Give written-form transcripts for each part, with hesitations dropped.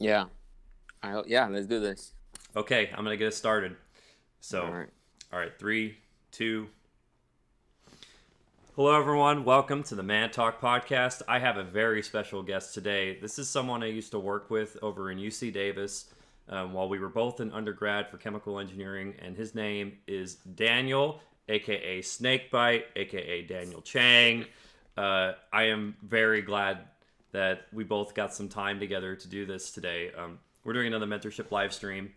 Yeah. Yeah, let's do this. Okay, I'm gonna get us started. All So, right. all right, three, two. Hello, everyone. Welcome to the Man Talk podcast. I have a very special guest today. This is someone I used to work with over in UC Davis while we were both in undergrad for chemical engineering, and his name is Daniel, aka Snakebite, aka Daniel Chang. I am very glad that we both got some time together to do this today. We're doing another mentorship live stream,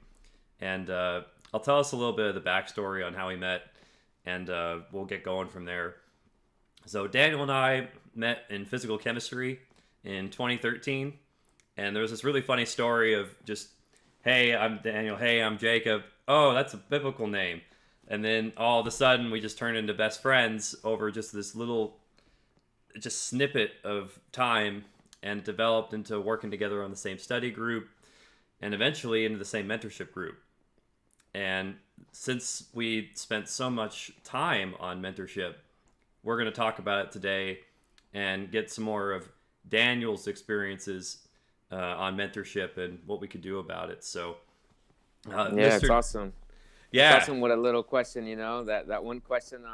and I'll tell us a little bit of the backstory on how we met, and we'll get going from there. So Daniel and I met in physical chemistry in 2013, and there was this really funny story of just, hey, I'm Daniel, hey, I'm Jacob. Oh, that's a biblical name. And then all of a sudden, we just turned into best friends over just this little, just snippet of time, and developed into working together on the same study group, and eventually into the same mentorship group. And since we spent so much time on mentorship, we're going to talk about it today and get some more of Daniel's experiences on mentorship and what we could do about it. So, Yeah, it's Mr. awesome. It's Yeah, awesome what a little question, that one question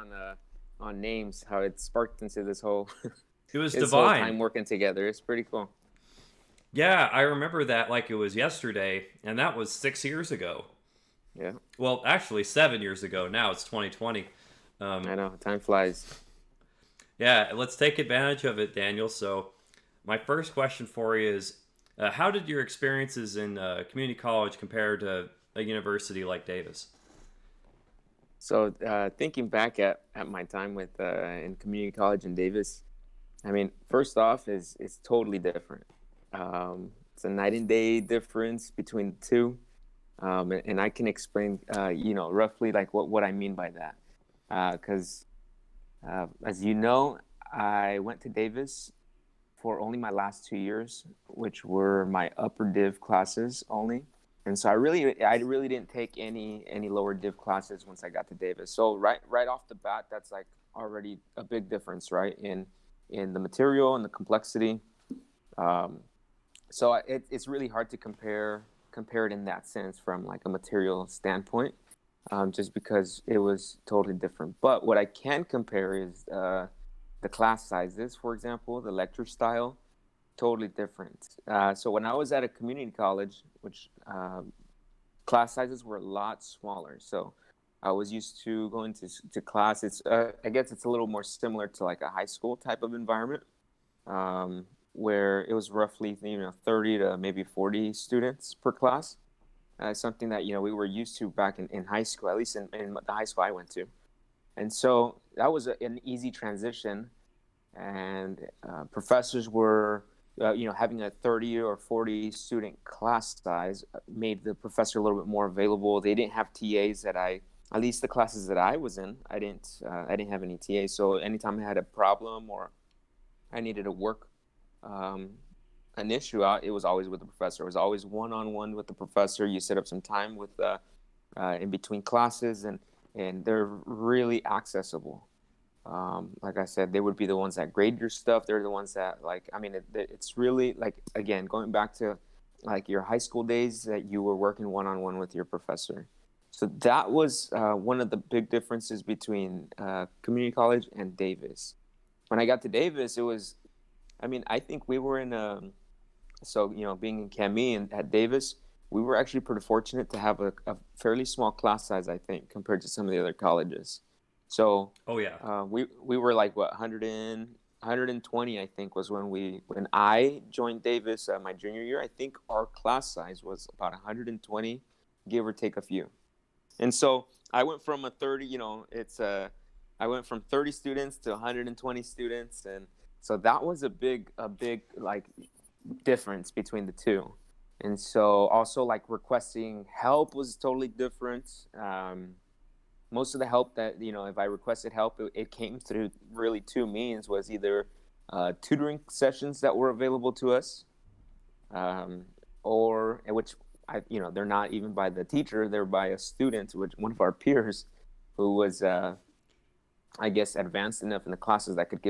on names, how it sparked into this whole it was this whole divine. time working together. It's pretty cool. Yeah, I remember that like it was yesterday, and that was 6 years ago. Yeah, Well, actually, 7 years ago. Now it's 2020. Um, I know. Time flies. yeah, let's take advantage of it, Daniel. So, my first question for you is how did your experiences in community college compare to a university like Davis? So thinking back at my time with in community college in Davis, I mean, first off, is it's totally different. It's a night and day difference between the two. And I can explain, roughly like what I mean by that. Because as you know, I went to Davis for only my last 2 years, which were my upper div classes only. And so I really didn't take any lower div classes once I got to Davis. So right off the bat, that's like already a big difference, right? In the material and the complexity. Um, so it's really hard to compare it in that sense from like a material standpoint, just because it was totally different. But what I can compare is the class sizes, for example, the lecture style, totally different. So when I was at a community college, which class sizes were a lot smaller, so I was used to going to class. I guess it's a little more similar to like a high school type of environment, um, where it was roughly 30 to maybe 40 students per class. Something that we were used to back in high school, at least in the high school I went to. And so that was an easy transition. And professors were, having a 30 or 40 student class size made the professor a little bit more available. They didn't have TAs at least the classes that I was in, I didn't have any TAs. So anytime I had a problem or I needed to work um, an issue out, it was always with the professor. It was always one-on-one with the professor. You set up some time with in between classes, and they're really accessible. Like I said, they would be the ones that grade your stuff. They're the ones that it's really like, again, going back to like your high school days, that you were working one-on-one with your professor. So that was one of the big differences between community college and Davis. When I got to Davis, it was, I think we were in a, so, being in Cami and at Davis, we were actually pretty fortunate to have a fairly small class size, I think, compared to some of the other colleges. So Oh yeah, we were like, what, 120, I think, was when I joined Davis my junior year. I think our class size was about 120, give or take a few. And so I went from a 30, I went from 30 students to 120 students, and so that was a big like difference between the two. And so also like requesting help was totally different. Most of the help that, if I requested help, it came through really two means: was either tutoring sessions that were available to us, um, or which they're not even by the teacher, they're by a student, which one of our peers who was I guess advanced enough in the classes that could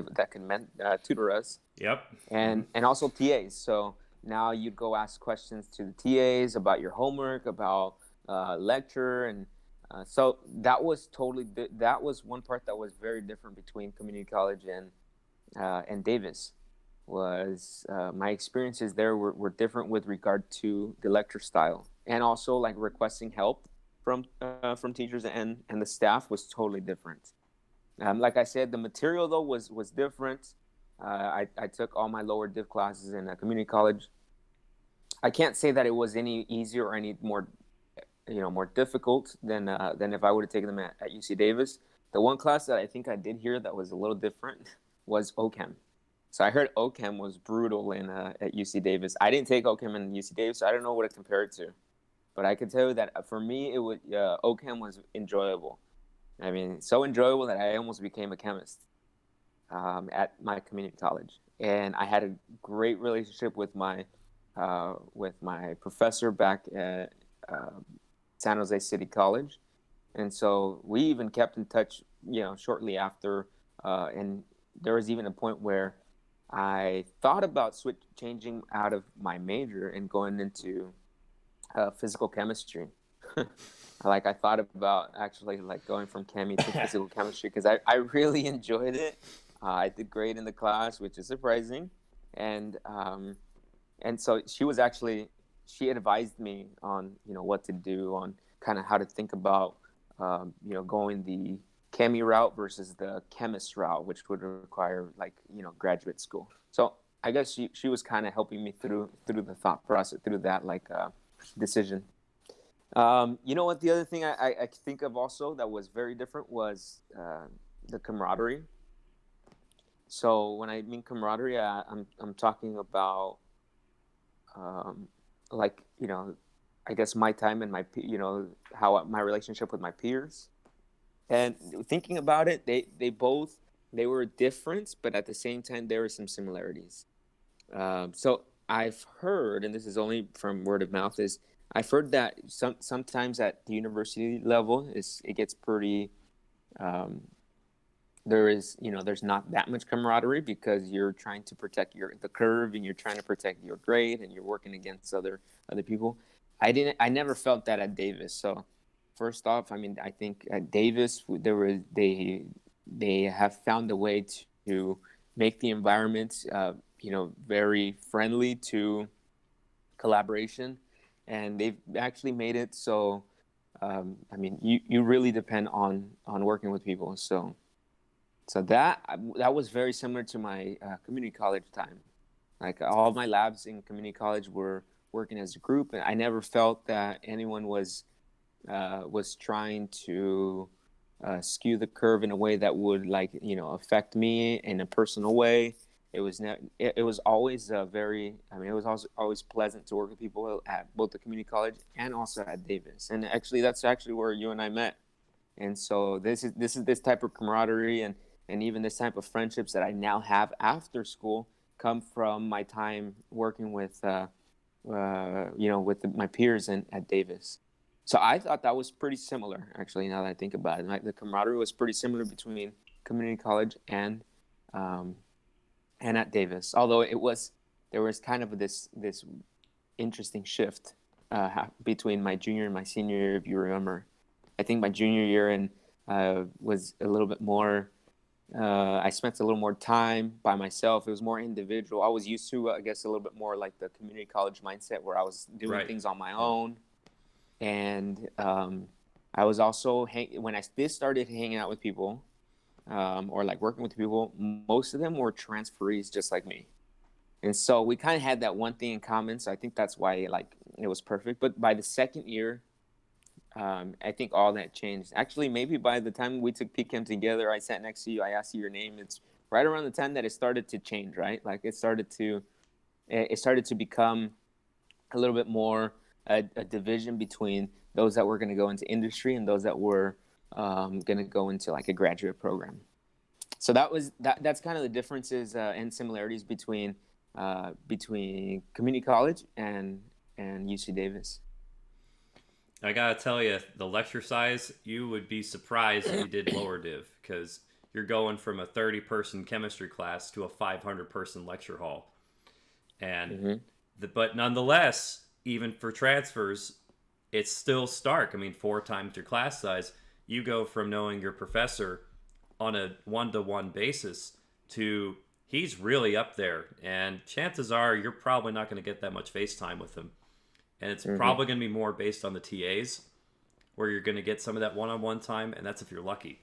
tutor us, yep. Hmm. and also TAs. So Now you'd go ask questions to the TAs about your homework, about lecture, and so that was that was one part that was very different between community college and Davis. Was my experiences there were different with regard to the lecture style, and also like requesting help from teachers and the staff was totally different. Like I said, the material though was different. I took all my lower div classes in a community college. I can't say that it was any easier or any more more difficult than if I would have taken them at UC Davis. The one class that I think I did hear that was a little different was OChem. So I heard OChem was brutal in at UC Davis. I didn't take OChem in UC Davis, so I don't know what to compare it to. But I can tell you that for me, it was OChem was enjoyable. I mean, so enjoyable that I almost became a chemist at my community college, and I had a great relationship with my professor back at San Jose City College, and so we even kept in touch. Shortly after, and there was even a point where I thought about changing out of my major and going into physical chemistry. Like I thought about actually like going from chemie to physical chemistry because I really enjoyed it. I did great in the class, which is surprising, and so she advised me on what to do, on kind of how to think about going the chemie route versus the chemist route, which would require like graduate school. So I guess she was kind of helping me through the thought process, through that like decision. You know what? The other thing I think of also that was very different was the camaraderie. So when I mean camaraderie, I'm talking about um, like I guess my time and how my relationship with my peers. And thinking about it, they were different, but at the same time there were some similarities. So I've heard, and this is only from word of mouth, is I've heard that sometimes at the university level it gets pretty um, there's not that much camaraderie because you're trying to protect the curve, and you're trying to protect your grade, and you're working against other people. I never felt that at Davis. So first off, I mean, I think at Davis they have found a way to make the environment very friendly to collaboration, and they've actually made it so I mean you really depend on working with people. So that was very similar to my community college time. Like all my labs in community college were working as a group, and I never felt that anyone was trying to skew the curve in a way that would like affect me in a personal way. It was always very. I mean, it was also always pleasant to work with people at both the community college and also at Davis. And actually, that's actually where you and I met. And so this type of camaraderie and even this type of friendships that I now have after school come from my time working with my peers at Davis. So I thought that was pretty similar, actually. Now that I think about it, like the camaraderie was pretty similar between community college um, and at Davis. Although there was kind of this interesting shift between my junior and my senior year, if you remember. I think my junior year was a little bit more. I spent a little more time by myself. It was more individual. I was used to, I guess, a little bit more like the community college mindset where I was doing Right. things on my Yeah. own. And I was also, when I did started hanging out with people or like working with people, most of them were transferees just like me. And so we kind of had that one thing in common. So I think that's why like it was perfect. But by the second year, I think all that changed. Actually, maybe by the time we took PChem together, I sat next to you, I asked you your name. It's right around the time that it started to change, right? Like it started to become a little bit more a division between those that were going to go into industry and those that were going to go into like a graduate program. So that's kind of the differences and similarities between community college and UC Davis. I gotta tell you, the lecture size, you would be surprised if you did lower div because you're going from a 30-person chemistry class to a 500-person lecture hall. And Mm-hmm. But nonetheless, even for transfers, it's still stark. I mean, 4 times your class size, you go from knowing your professor on a one-to-one basis to he's really up there, and chances are you're probably not going to get that much face time with him, and it's Hmm. probably going to be more based on the TAs where you're going to get some of that one-on-one time, and that's if you're lucky.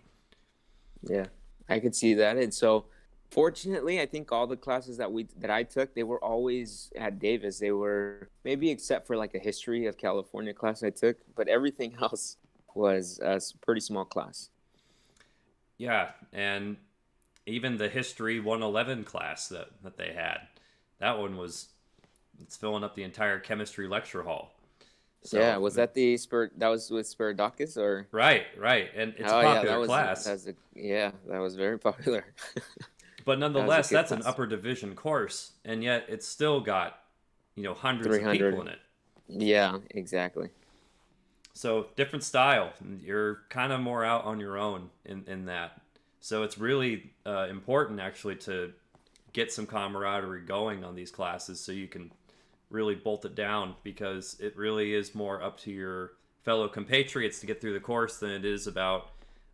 Yeah, I could see that. And so, fortunately, I think all the classes that I took, they were always at Davis. They were maybe except for like a history of California class I took, but everything else was a pretty small class. Yeah, and even the history 111 class that they had, that one was it's filling up the entire chemistry lecture hall. Yeah, So was that the Spur? That was with Spiridakis, or? right, and it's a Oh yeah, popular class, that was very popular. but That was a nonetheless, good that's an class. upper division course, and yet it's still got hundreds of people 300. in it. Yeah, exactly. So different style. You're kind of more out on your own in that. So it's really important actually to get some camaraderie going on these classes so you can really bolt it down, because it really is more up to your fellow compatriots to get through the course than it is about,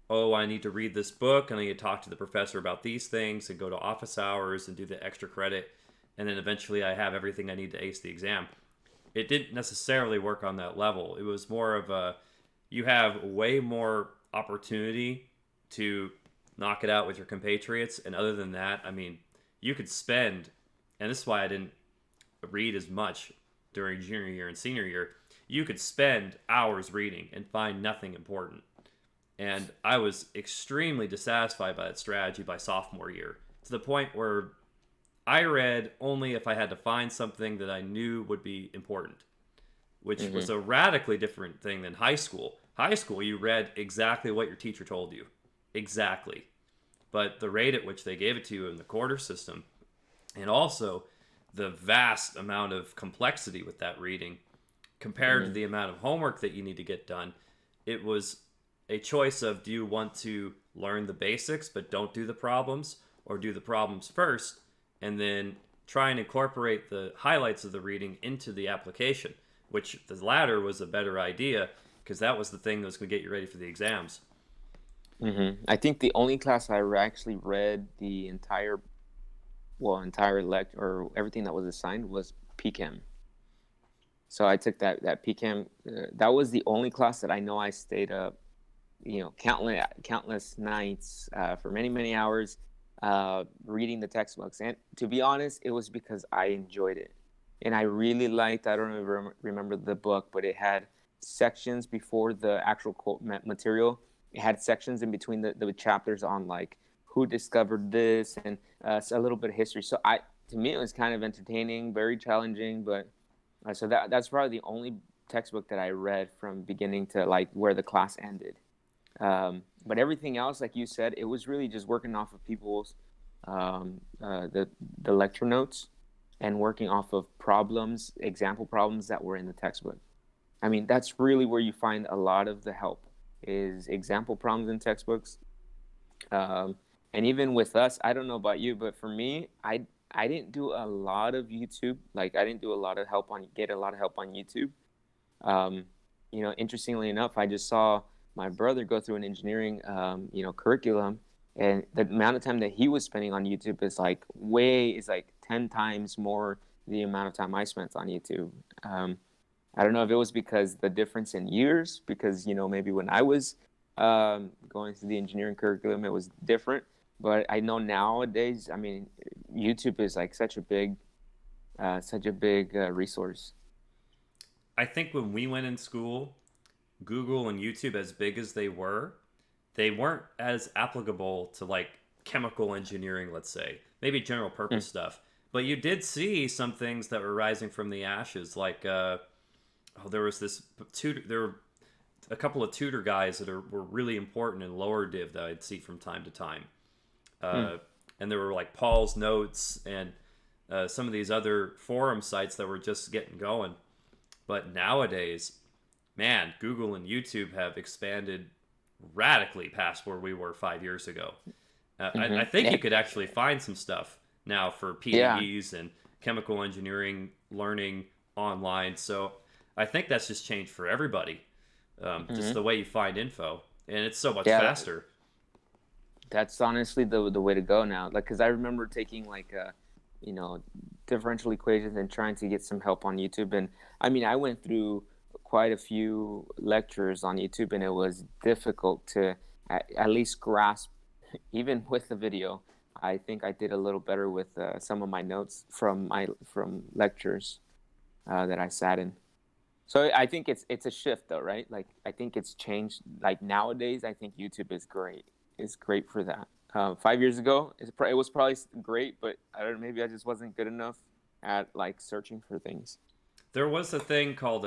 oh, I need to read this book and I need to talk to the professor about these things and go to office hours and do the extra credit, and then eventually I have everything I need to ace the exam. It didn't necessarily work on that level. It was more of a, you have way more opportunity to knock it out with your compatriots, and other than that, I mean, you could spend, and this is why I didn't read as much during junior year and senior year. You could spend hours reading and find nothing important. And I was extremely dissatisfied by that strategy by sophomore year, to the point where I read only if I had to find something that I knew would be important, which Hmm. was a radically different thing than high school. High school, you read exactly what your teacher told you. Exactly. But the rate at which they gave it to you in the quarter system, and also the vast amount of complexity with that reading compared to Hmm. the amount of homework that you need to get done, it was a choice of, do you want to learn the basics but don't do the problems, or do the problems first and then try and incorporate the highlights of the reading into the application, which the latter was a better idea because that was the thing that was going to get you ready for the exams. I think the only class I actually read the entire lect or everything that was assigned was PChem. So I took that PChem. That was the only class that I know I stayed up, countless nights for many hours reading the textbooks. And to be honest, it was because I enjoyed it, and I really liked. I don't remember the book, but it had sections before the actual quote material. It had sections in between the chapters on like who discovered this and a little bit of history. So to me, it was kind of entertaining, very challenging, but so that's probably the only textbook that I read from beginning to like where the class ended. But everything else, like you said, it was really just working off of people's um, uh, the the lecture notes and working off of problems, example problems that were in the textbook. I mean, that's really where you find a lot of the help is example problems in textbooks. Um, and even with us, I don't know about you, but for me, I didn't do a lot of YouTube. Like I didn't do a lot of help on get a lot of help on YouTube. Um, interestingly enough, I just saw my brother go through an engineering, curriculum, and the amount of time that he was spending on YouTube is like 10 times more the amount of time I spent on YouTube. Um, I don't know if it was because the difference in years, because maybe when I was going through the engineering curriculum, it was different. But I know nowadays, I mean, YouTube is like such a big resource. I think when we went in school, Google and YouTube, as big as they weren't as applicable to like chemical engineering, let's say, maybe general purpose Mm. stuff. But you did see some things that were rising from the ashes, like there was this tutor. There were a couple of tutor guys that were really important in lower div that I'd see from time to time, Mm. uh, and there were like Paul's notes and some of these other forum sites that were just getting going. But nowadays, man, Google and YouTube have expanded radically past where we were 5 years ago. I Mm-hmm. think Yeah. you could actually find some stuff now for Yeah. PDEs and chemical engineering learning online. So I think that's just changed for everybody. Just Hmm. the way you find info, and it's so much Yeah, faster. that's honestly the way to go now. Like, cause I remember taking like you know, differential equations and trying to get some help on YouTube. And I mean, I went through quite a few lectures on YouTube, and it was difficult to at least grasp, even with the video. I think I did a little better with some of my notes from lectures that I sat in. So I think it's a shift though, right? Like I think it's changed. Like nowadays, I think YouTube is great. Is great for that. 5 years ago, it was probably great, but I don't know, maybe I just wasn't good enough at like searching for things. There was a thing called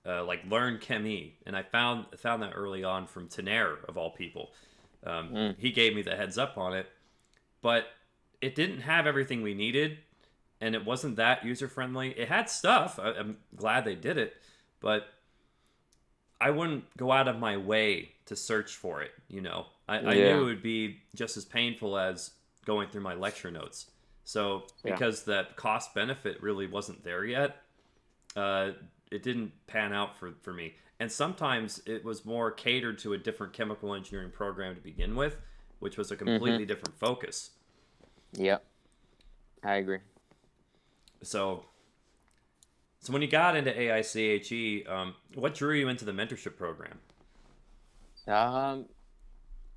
like Learn Chemie, and I found that early on from Tenaire of all people. Mm, He gave me the heads up on it, but it didn't have everything we needed, and it wasn't that user friendly. It had stuff. I'm glad they did it, but I wouldn't go out of my way to search for it. I knew it yeah, would be just as painful as going through my lecture notes. So yeah. because that cost benefit really wasn't there yet, uh, it didn't pan out for me. And sometimes it was more catered to a different chemical engineering program to begin with, which was a Mm-hmm. completely different focus. Yep, I agree. So, so when you got into AICHE, what drew you into the mentorship program? Um,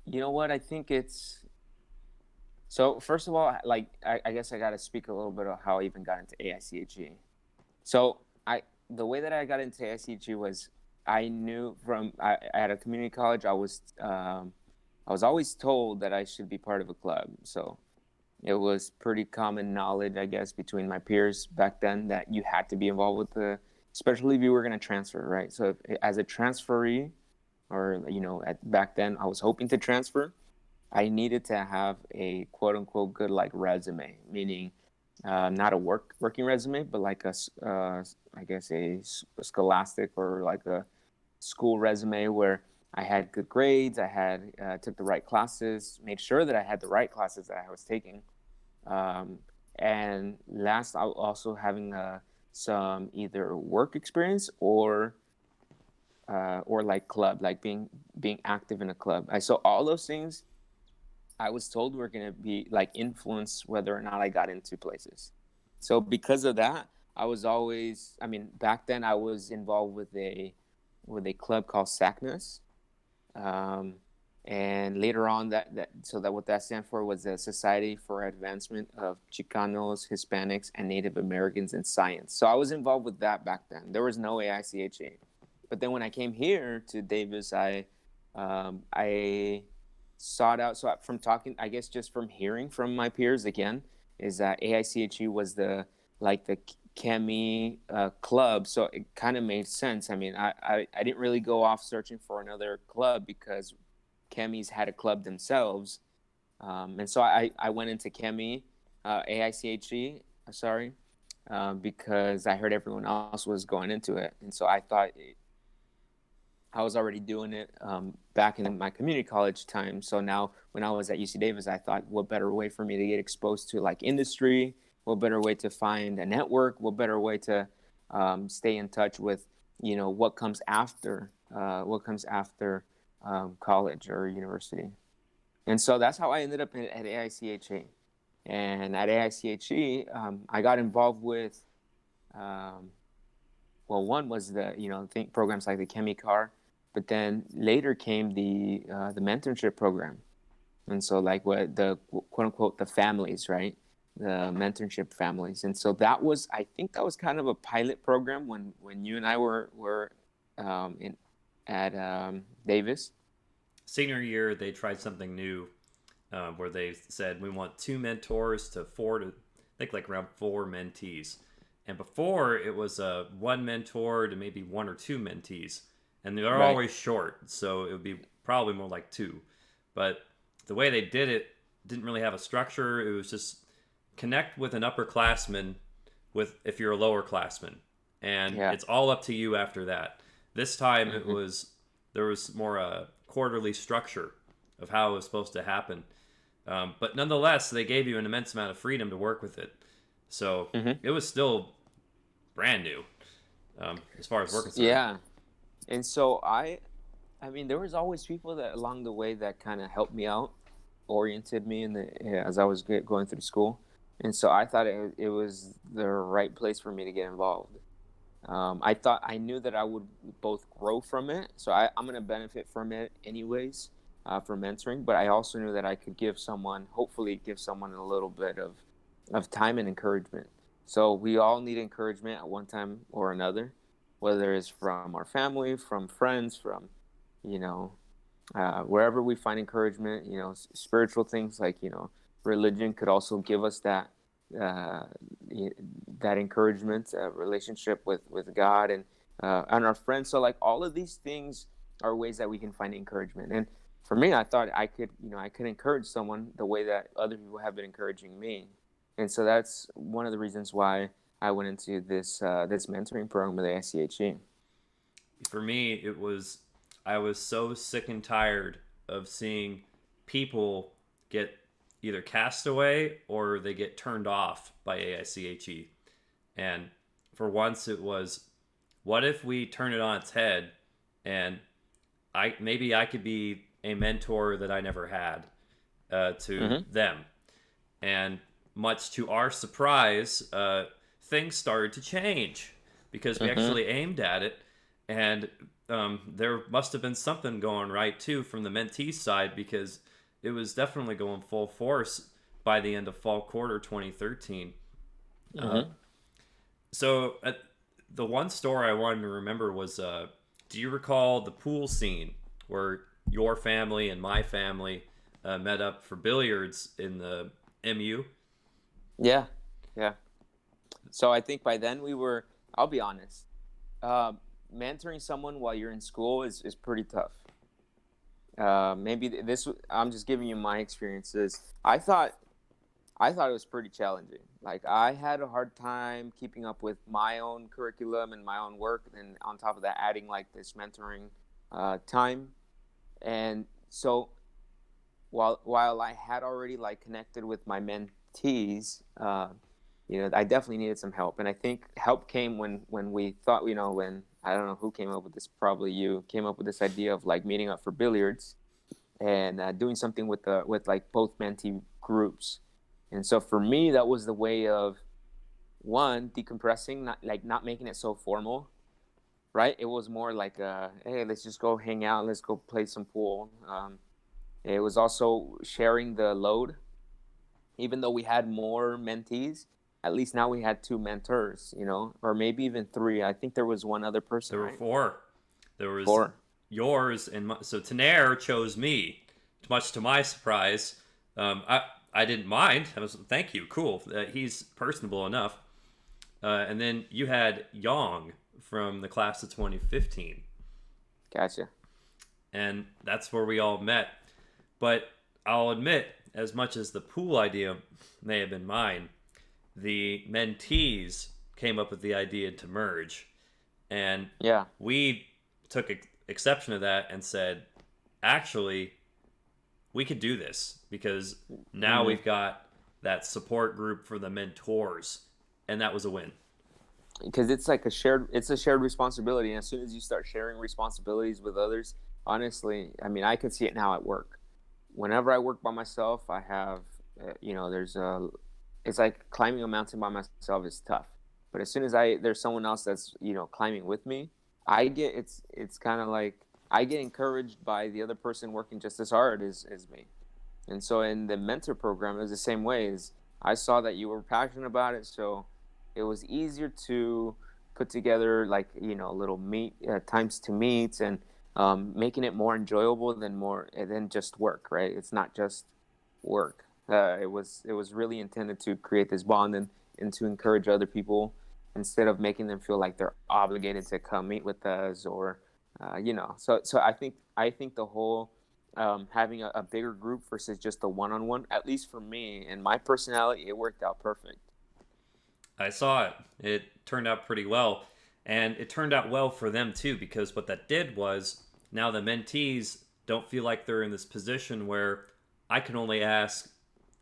you know what? I think it's so. First of all, like I guess I got to speak a little bit of how I even got into AICHE. So I the way that I got into AIChE was I knew from at a community college I was always told that I should be part of a club. So it was pretty common knowledge, I guess, between my peers back then that you had to be involved with especially if you were going to transfer, right? So as a transferee, or back then I was hoping to transfer, I needed to have a quote unquote good like resume, meaning not a working resume, but like I guess a scholastic or like a school resume where I had good grades, I had took the right classes, made sure that I had the right classes that I was taking, um, and last, I also having some either work experience or like club, like being active in a club. I saw all those things I was told were going to be like influence whether or not I got into places. So because of that, I was always, I mean, back then I was involved with a club called SACNAS. Um, and later on that what that stand for was the Society for Advancement of Chicanos, Hispanics, and Native Americans in Science. So I was involved with that back then. There was no AICHE. But then when I came here to Davis, I sought out. So from talking, I guess just from hearing from my peers again, is that AICHE was the Chemi club, so it kind of made sense. I mean, I didn't really go off searching for another club because Chemis had a club themselves, and so I went into Chemi, AICHE, sorry, because I heard everyone else was going into it, and so I thought I was already doing it back in my community college time. So now, when I was at UC Davis, I thought, what better way for me to get exposed to like industry? What better way to find a network? What better way to stay in touch with, what comes after college or university? And so that's how I ended up at AICHE. And at AICHE, I got involved with um, well, one was think programs like the ChemiCar, but then later came the mentorship program, and so like what the quote unquote the families, right? The mentorship families, and so I think that was kind of a pilot program when you and I were in at Davis. Senior year, they tried something new where they said we want two mentors to four to I think like around four mentees. And before it was one mentor to maybe one or two mentees, and they're Right. always short, so it would be probably more like two. But the way they did it didn't really have a structure. It was just connect with an upperclassman with if you're a lower classman, and Yeah. it's all up to you after that. This time it Hmm. was there was more a quarterly structure of how it was supposed to happen, but nonetheless they gave you an immense amount of freedom to work with it. So Hmm. it was still brand new, as far as we're concerned. Yeah. And so I mean, there was always people that along the way that kind of helped me out, oriented me in the yeah, as I was going through school, and so I thought it was the right place for me to get involved. I knew that I would both grow from it, so I'm gonna benefit from it anyways, for mentoring. But I also knew that I could hopefully give someone a little bit of time and encouragement. So we all need encouragement at one time or another, whether it's from our family, from friends, from you know wherever we find encouragement. Spiritual things like religion could also give us uh, that encouragement, relationship with God and our friends. So like all of these things are ways that we can find encouragement. And for me, I thought I could encourage someone the way that other people have been encouraging me. And so that's one of the reasons why I went into this mentoring program with AIChE. For me, it was I was so sick and tired of seeing people get either cast away or they get turned off by AICHE. And for once, it was, what if we turn it on its head and I could be a mentor that I never had to Mm-hmm. them. And much to our surprise, things started to change because we Mm-hmm. actually aimed at it, and there must have been something going right too from the mentee side, because it was definitely going full force by the end of fall quarter 2013. Uh, Mm-hmm. so the one story I wanted to remember was, do you recall the pool scene where your family and my family met up for billiards in the MU? Yeah. Yeah. So I think by then I'll be honest, uh, mentoring someone while you're in school is pretty tough. Maybe I'm just giving you my experiences. I thought it was pretty challenging. Like I had a hard time keeping up with my own curriculum and my own work, and on top of that, adding like this mentoring time. And so while I had already like connected with my mentees, I definitely needed some help. And I think help came when we thought, when I don't know who came up with this, probably you came up with this idea of like meeting up for billiards and doing something with like both mentee groups. And so for me, that was the way of one decompressing, not making it so formal, right? It was more like, hey, let's just go hang out, let's go play some pool. It was also sharing the load, even though we had more mentees. At least now we had two mentors, or maybe even three. I think there was one other person, There were right? four. There was Four. yours, and so Taner chose me, much to my surprise. I didn't mind. I was, thank you, cool. He's personable enough. And then you had Yong from the class of 2015, Gotcha. and that's where we all met. But I'll admit, as much as the pool idea may have been mine, the mentees came up with the idea to merge, and Yeah. we took exception to that and said, actually, we could do this because now Mm-hmm. we've got that support group for the mentors, and that was a win. Because it's a shared responsibility, and as soon as you start sharing responsibilities with others, honestly, I mean, I could see it now at work. Whenever I work by myself, I have there's a it's like climbing a mountain by myself is tough, but as soon as I there's someone else that's climbing with me, it's kind of like I get encouraged by the other person working just as hard as me. And so in the mentor program, it was the same way. Is I saw that you were passionate about it, so it was easier to put together like little meet times to meet and making it more enjoyable than just work. Right? It's not just work. It was really intended to create this bond and to encourage other people instead of making them feel like they're obligated to come meet with us or so I think the whole having a bigger group versus just a one-on-one, at least for me and my personality, it worked out perfect. I saw it. It turned out pretty well. And it turned out well for them too, because what that did was now the mentees don't feel like they're in this position where I can only ask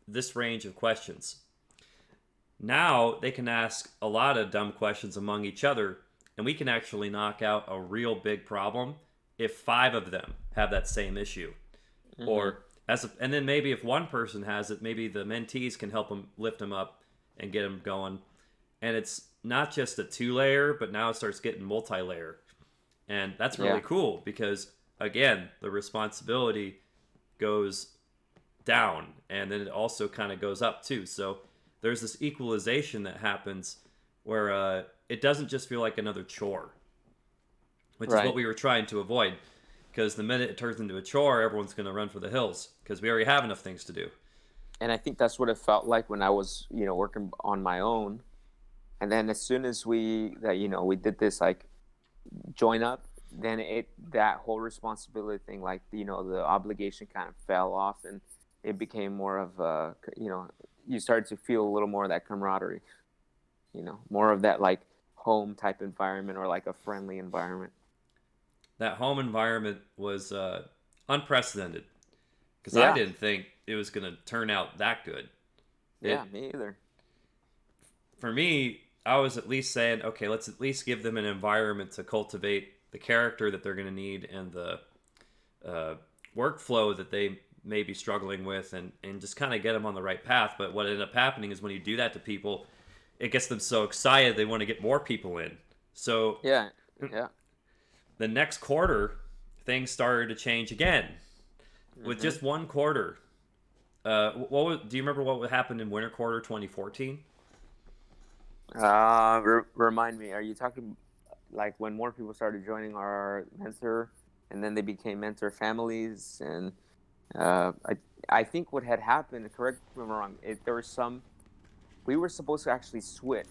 this range of questions. Now they can ask a lot of dumb questions among each other, and we can actually knock out a real big problem if five of them have that same issue. Mm-hmm. Or and then maybe if one person has it, maybe the mentees can help them lift them up and get them going. And it's not just a two layer, but now it starts getting multi layer, and that's really Yeah. cool because again, the responsibility goes down and then it also kind of goes up too. So there's this equalization that happens where it doesn't just feel like another chore, which is what Right. we were trying to avoid. Because the minute it turns into a chore, everyone's going to run for the hills because we already have enough things to do. And I think that's what it felt like when I was, working on my own. And then as soon as we did this like join up, then that whole responsibility thing, like, the obligation kind of fell off, and it became more of you started to feel a little more of that camaraderie, more of that like home type environment, or like a friendly environment. That home environment was unprecedented because I Yeah. didn't think it was going to turn out that good. Yeah, It me either. For me, I was at least saying, okay, let's at least give them an environment to cultivate the character that they're going to need and the uh, workflow that they may be struggling with, and just kind of get them on the right path. But what ended up happening is when you do that to people, it gets them so excited they want to get more people in. So Yeah. Yeah. the next quarter, things started to change again. With Hmm. just one quarter, do you remember what happened in winter quarter 2014? Remind me, are you talking like when more people started joining our mentor, and then they became mentor families? And I think what had happened, correct me if I'm wrong, there was we were supposed to actually switch,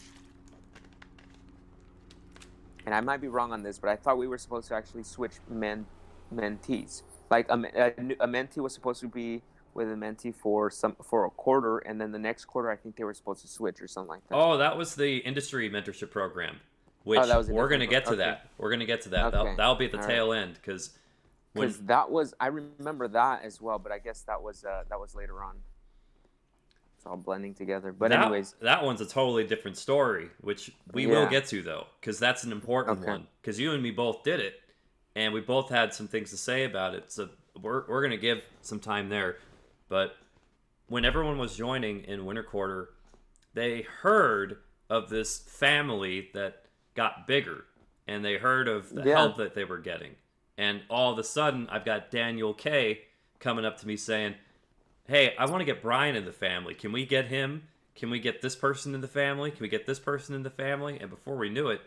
and I might be wrong on this, but I thought we were supposed to actually switch mentees. Like a mentee was supposed to be with a mentee for a quarter, and then the next quarter I think they were supposed to switch or something like that. Oh, that was the industry mentorship program, Oh, that which was a we're going different to pro. get to Okay. that. We're going to get to that. Okay. That'll be at the All right. tail end because when Because I remember that as well, but I guess that was later on. It's all blending together. But anyways, that one's a totally different story, which we will yeah. get to though, because that's an important Okay. one. Because you and me both did it, and we both had some things to say about it. So we're going to give some time there. But when everyone was joining in winter quarter, they heard of this family that got bigger, and they heard of the Yeah. help that they were getting. And all of a sudden, I've got Daniel K coming up to me saying, hey, I want to get Brian in the family. Can we get him? Can we get this person in the family? Can we get this person in the family? And before we knew it,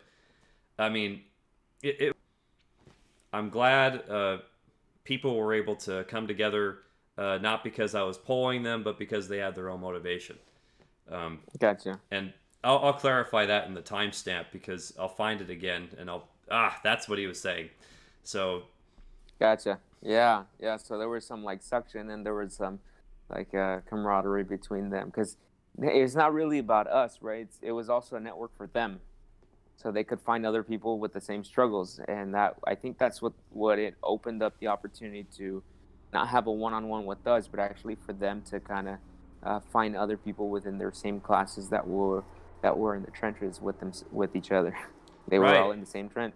I mean, I'm glad people were able to come together, not because I was pulling them, but because they had their own motivation. Um, Gotcha. and I'll clarify that in the timestamp because I'll find it again and that's what he was saying. So Gotcha. Yeah. Yeah. So there was some like suction, and there was some like camaraderie between them, because it's not really about us, right? It was also a network for them, so they could find other people with the same struggles, and that, I think that's what it opened up the opportunity to not have a one-on-one with us, but actually for them to kind of find other people within their same classes that were in the trenches with them, with each other. They were right, all in the same trench.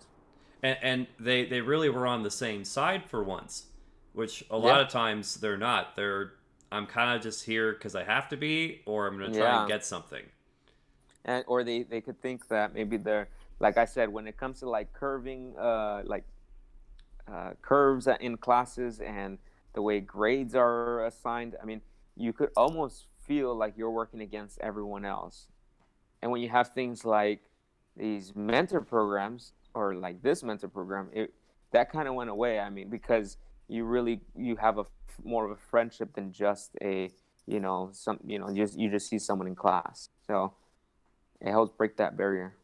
and they really were on the same side for once, which a lot Yeah. of times they're not. I'm kind of just here because I have to be, or I'm gonna try and Yeah. get something. And or they could think that maybe they're, like I said, when it comes to like curving, like curves in classes, and the way grades are assigned, I mean, you could almost feel like you're working against everyone else. And when you have things like these mentor programs, or like this mentor program, that kind of went away. I mean, because you have more of a friendship than just a, you just see someone in class. So it helps break that barrier.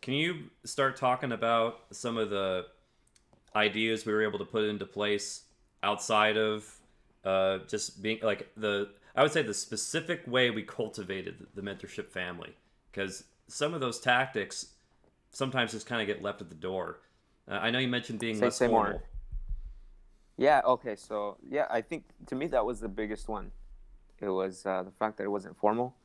Can you start talking about some of the ideas we were able to put into place outside of just being like I would say the specific way we cultivated the mentorship family, because some of those tactics sometimes just kind of get left at the door. I know you mentioned being Say less say more. formal. Yeah. Okay. So yeah, I think to me that was the biggest one. It was the fact that it wasn't formal,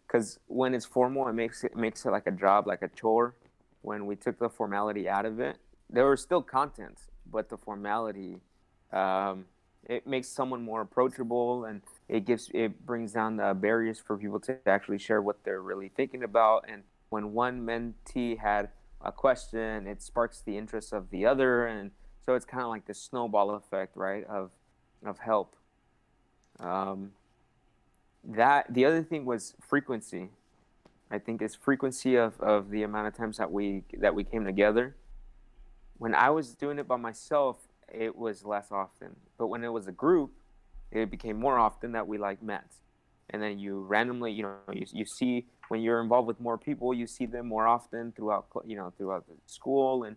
because when it's formal, it makes it like a job, like a chore. When we took the formality out of it, there was still content, but the formality, um, it makes someone more approachable, and it brings down the barriers for people to actually share what they're really thinking about. And when one mentee had a question, it sparks the interest of the other, and so it's kind of like the snowball effect, right? Of help. Um, that the other thing was frequency. I think it's frequency of the amount of times that we came together. When I was doing it by myself, it was less often. But when it was a group, it became more often that we like met. And then you randomly, you see when you're involved with more people, you see them more often throughout the school. And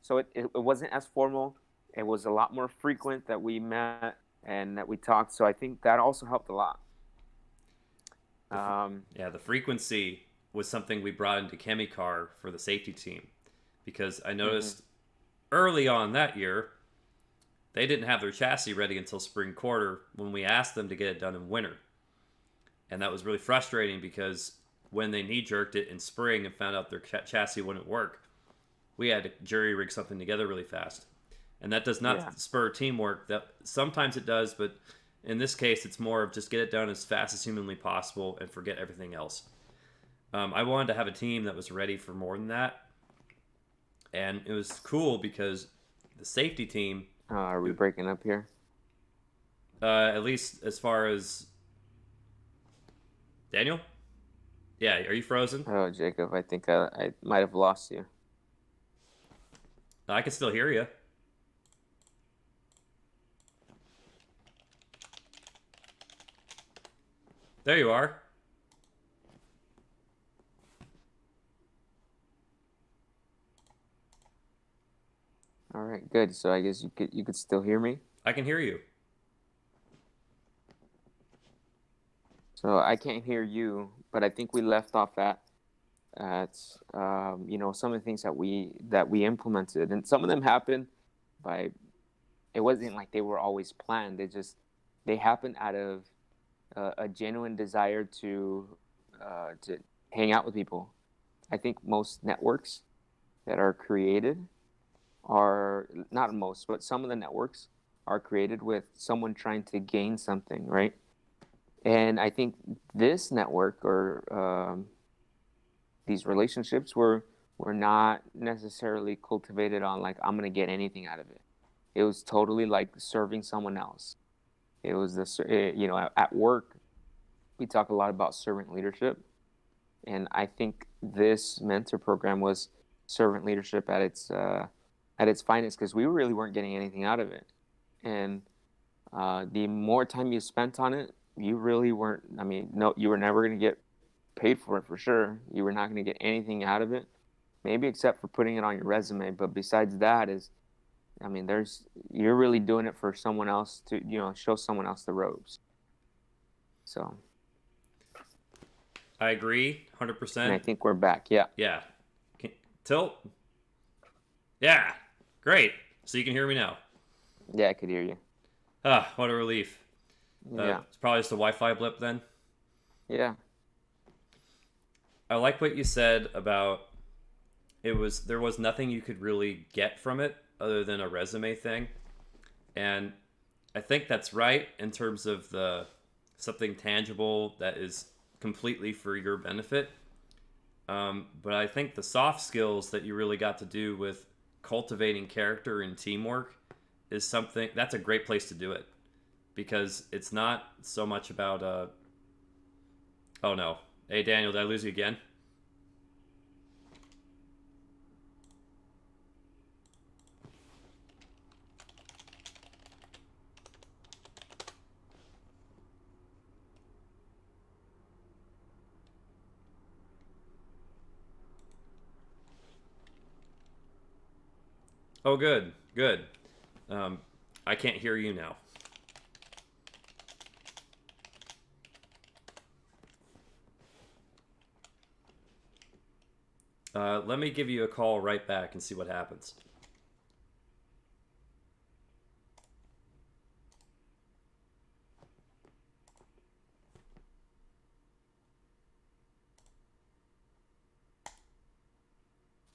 so it wasn't as formal. It was a lot more frequent that we met and that we talked. So I think that also helped a lot. Um, Yeah, the frequency was something we brought into chemicar for the safety team, because I mhm. noticed early on that year they didn't have their chassis ready until spring quarter when we asked them to get it done in winter. And that was really frustrating because when they knee jerked it in spring and found out their chassis wouldn't work, we had to jury rig something together really fast. And that does Yeah. not spur teamwork. That sometimes it does, but in this case, it's more of just get it done as fast as humanly possible and forget everything else. I wanted to have a team that was ready for more than that, and it was cool because the safety team, Are we breaking up here? at least as far as Daniel, yeah, are you frozen? Oh, Jacob, I think I might have lost you. I can still hear you. There you are. All right, good. So I guess you could still hear me. I can hear you. So I can't hear you, but I think we left off at some of the things that we implemented, and some of them happened by. It wasn't like they were always planned. They happened out of a genuine desire to hang out with people. I think most networks that are created are not most, but some of the networks are created with someone trying to gain something, right? And I think this network or these relationships were not necessarily cultivated on like I'm gonna get anything out of it. It was totally like serving someone else. It was at work we talk a lot about servant leadership, and I think this mentor program was servant leadership at its finest because we really weren't getting anything out of it. And the more time you spent on it, you really weren't. I mean, no, you were never going to get paid for it for sure. You were not going to get anything out of it, maybe except for putting it on your resume. But besides that, I mean, you're really doing it for someone else to show someone else the ropes. So, I agree, and 100%. I think we're back. Yeah, Yeah. Can, tilt. Yeah. Great. So you can hear me now. yeah, I could hear you. Ah, what a relief. Yeah, It's probably just a Wi-Fi blip then. yeah. I like what you said about there was nothing you could really get from it other than a resume thing. And I think that's right in terms of the something tangible that is completely for your benefit. But I think the soft skills that you really got to do with cultivating character and teamwork is something that's a great place to do it, because it's not so much about oh no, hey Daniel, did I lose you again? Oh good, good. um, I can't hear you now. Let me give you a call right back and see what happens.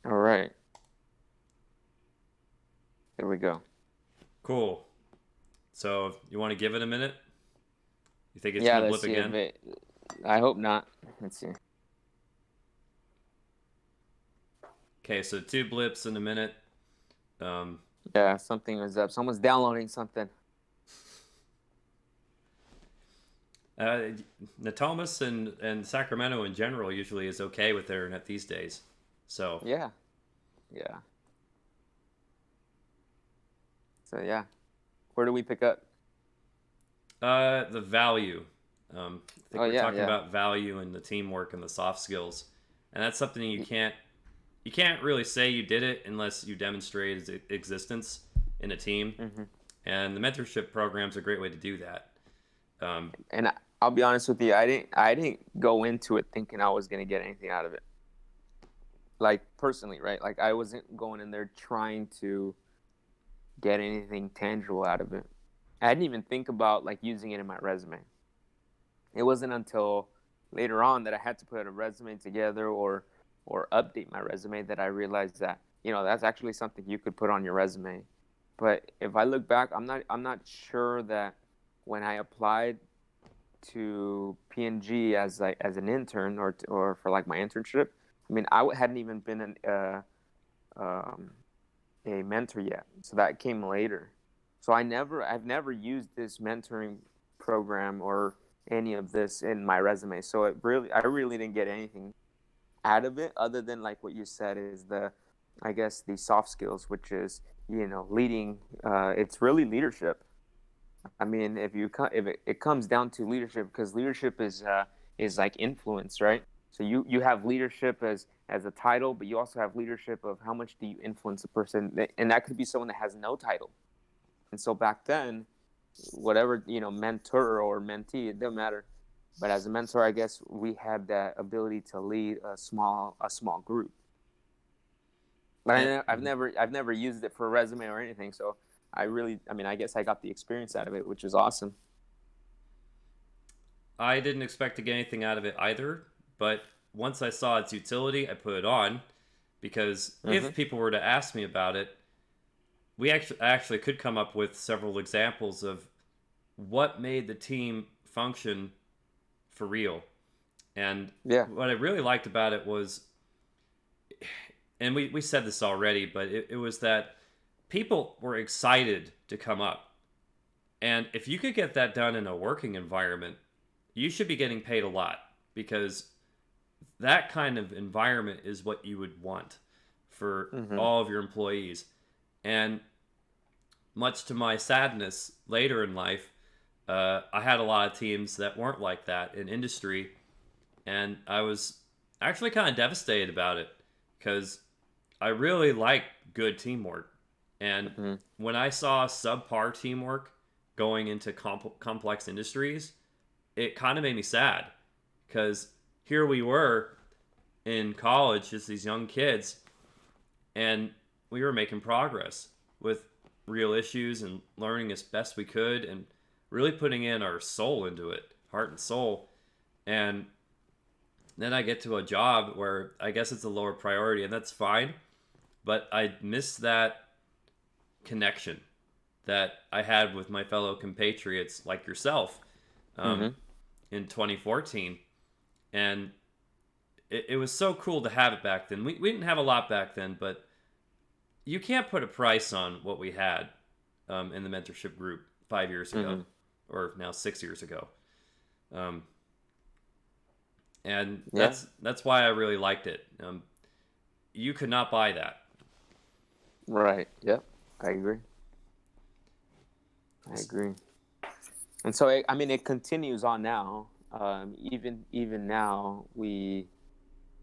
All right. There we go. Cool. So you want to give it a minute? You think it's Yeah, gonna let's blip see if again? it. I hope not. Let's see. Okay, so 2 blips in a minute. Um, Yeah, something was up. Someone's downloading something. uh, Natomas and Sacramento in general usually is okay with their internet these days. So Yeah, yeah. So yeah, where do we pick up? the value. I think Oh we're yeah, talking yeah. about value and the teamwork and the soft skills, and that's something you can't really say you did it unless you demonstrate its existence in a team. Mm-hmm. And the mentorship program is a great way to do that. Um, And I'll be honest with you, I didn't go into it thinking I was gonna get anything out of it. Like personally, right? Like I wasn't going in there trying to get anything tangible out of it. I didn't even think about like using it in my resume. It wasn't until later on that I had to put a resume together or update my resume that I realized that that's actually something you could put on your resume. But if I look back, I'm not sure that when I applied to PNG as an intern or for like my internship, I mean hadn't even been um, a mentor yet, so that came later. So I've never used this mentoring program or any of this in my resume. So I really didn't get anything out of it other than like what you said is I guess the soft skills, which is leading. It's really leadership. I mean, if it comes down to leadership, because leadership is like influence, right? So you have leadership as a title, but you also have leadership of how much do you influence a person, and that could be someone that has no title. And so back then, whatever mentor or mentee, it doesn't matter. But as a mentor, I guess we had that ability to lead a small group. But and, I've never used it for a resume or anything. So I mean, I guess I got the experience out of it, which is awesome. I didn't expect to get anything out of it either, but once I saw its utility, I put it on because Mm-hmm. if people were to ask me about it, we actually could come up with several examples of what made the team function for real. And Yeah. what I really liked about it was, and we said this already, but it was that people were excited to come up. And if you could get that done in a working environment, you should be getting paid a lot because that kind of environment is what you would want for Mm-hmm. all of your employees. And much to my sadness later in life, I had a lot of teams that weren't like that in industry, and I was actually kind of devastated about it because I really like good teamwork. And Mm-hmm. when I saw subpar teamwork going into complex industries, it kind of made me sad because here we were in college, just these young kids, and we were making progress with real issues and learning as best we could and really putting in our soul into it, heart and soul. And then I get to a job where I guess it's a lower priority, and that's fine. But I miss that connection that I had with my fellow compatriots like yourself um, Mm-hmm. in 2014. And it was so cool to have it back then. We didn't have a lot back then, but you can't put a price on what we had in the mentorship group 5 years ago, Mm-hmm. or now 6 years ago. Um, and Yeah. that's why I really liked it. You could not buy that. Right. Yep. I agree. I agree. And so I mean, it continues on now. Even now,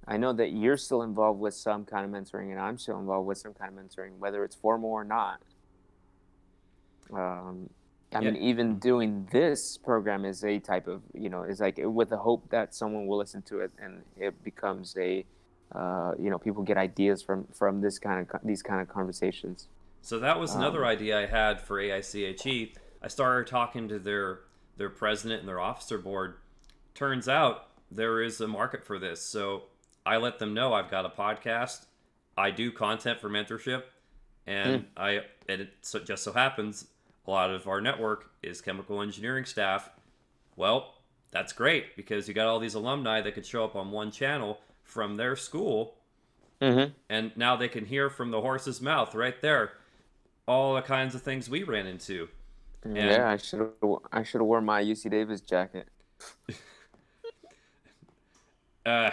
I know that you're still involved with some kind of mentoring, and I'm still involved with some kind of mentoring, whether it's formal or not. Um, I Yeah. mean, even doing this program is a type of, is like with the hope that someone will listen to it and it becomes people get ideas from these kind of conversations. So that was another Um, idea I had for AIChE. I started talking to their president and their officer board. Turns out there is a market for this. So I let them know I've got a podcast I do content for Mentorship, Mm. and it just so happens a lot of our network is chemical engineering staff. Well, that's great because you got all these alumni that could show up on one channel from their school, Mm-hmm. and now they can hear from the horse's mouth right there all the kinds of things we ran into. And Yeah, I should have worn my UC Davis jacket.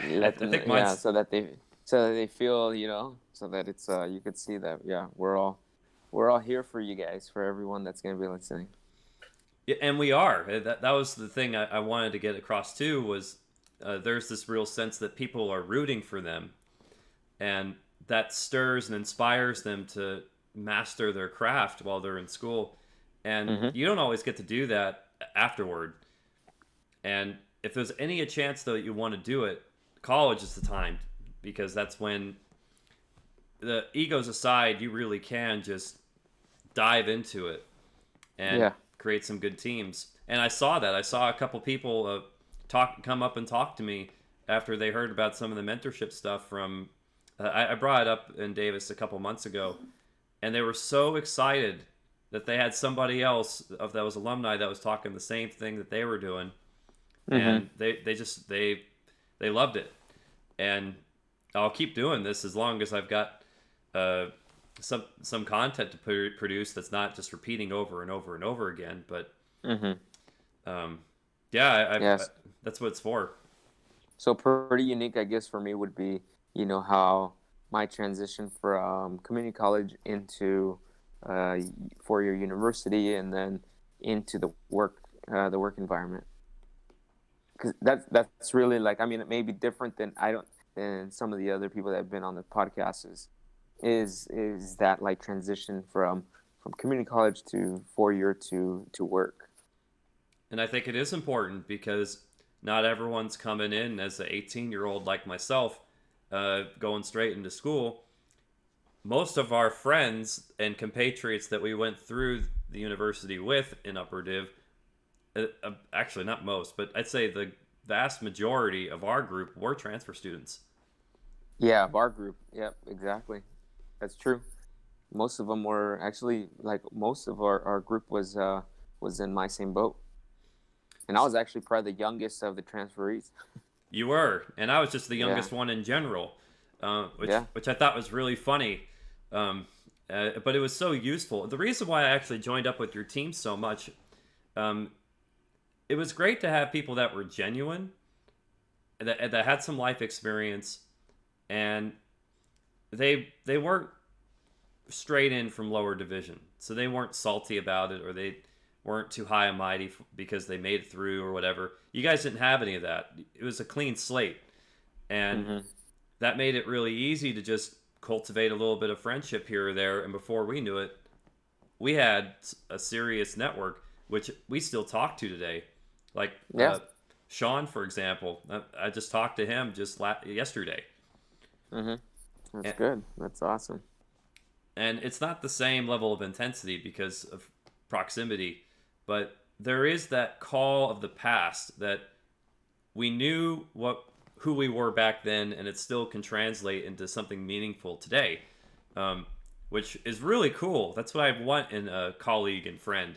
Let I them, think yeah, mine's so that they feel, so that it's you could see that, yeah, we're all here for you guys, for everyone that's gonna be listening. yeah, and we are. That was the thing I wanted to get across too was there's this real sense that people are rooting for them, and that stirs and inspires them to master their craft while they're in school. And Mm-hmm. you don't always get to do that afterward. And if there's any a chance though that you want to do it, college is the time because that's when the egos aside, you really can just dive into it and Yeah. create some good teams. And I saw that. I saw a couple people come up and talk to me after they heard about some of the mentorship stuff from. I brought it up in Davis a couple months ago, and they were so excited that they had somebody else of those alumni that was talking the same thing that they were doing, Mm-hmm. and they loved it. And I'll keep doing this as long as I've got uh, some content to produce that's not just repeating over and over and over again. But Mm-hmm. um, yeah, Yes. that's what it's for. So pretty unique, I guess, for me would be, how my transition from community college into uh, four-year university, and then into the work environment. Because that's really, like, I mean, it may be different than some of the other people that have been on the podcast. Is that, like, transition from community college to four-year to work. And I think it is important because not everyone's coming in as an 18-year-old like myself, going straight into school. Most of our friends and compatriots that we went through the university with in Upper Div, actually not most, but I'd say the vast majority of our group were transfer students. Yeah, bar group. Yep, exactly. That's true. Most of them were actually, like, most of our group was in my same boat, and I was actually probably the youngest of the transferees. You were, and I was just the Yeah, youngest one in general, which yeah. I thought was really funny. Um, but it was so useful. The reason why I actually joined up with your team so much, um, it was great to have people that were genuine, that had some life experience, and they weren't straight in from lower division, so they weren't salty about it or they weren't too high and mighty because they made it through or whatever. You guys didn't have any of that. It was a clean slate, and Hmm. that made it really easy to just cultivate a little bit of friendship here or there. And before we knew it, we had a serious network, which we still talk to today. Like Yeah. Sean, for example, I just talked to him just yesterday. Hmm. That's And, good. That's awesome. and it's not the same level of intensity because of proximity, but there is that call of the past that we knew who we were back then, and it still can translate into something meaningful today, um, which is really cool. That's what I want in a colleague and friend.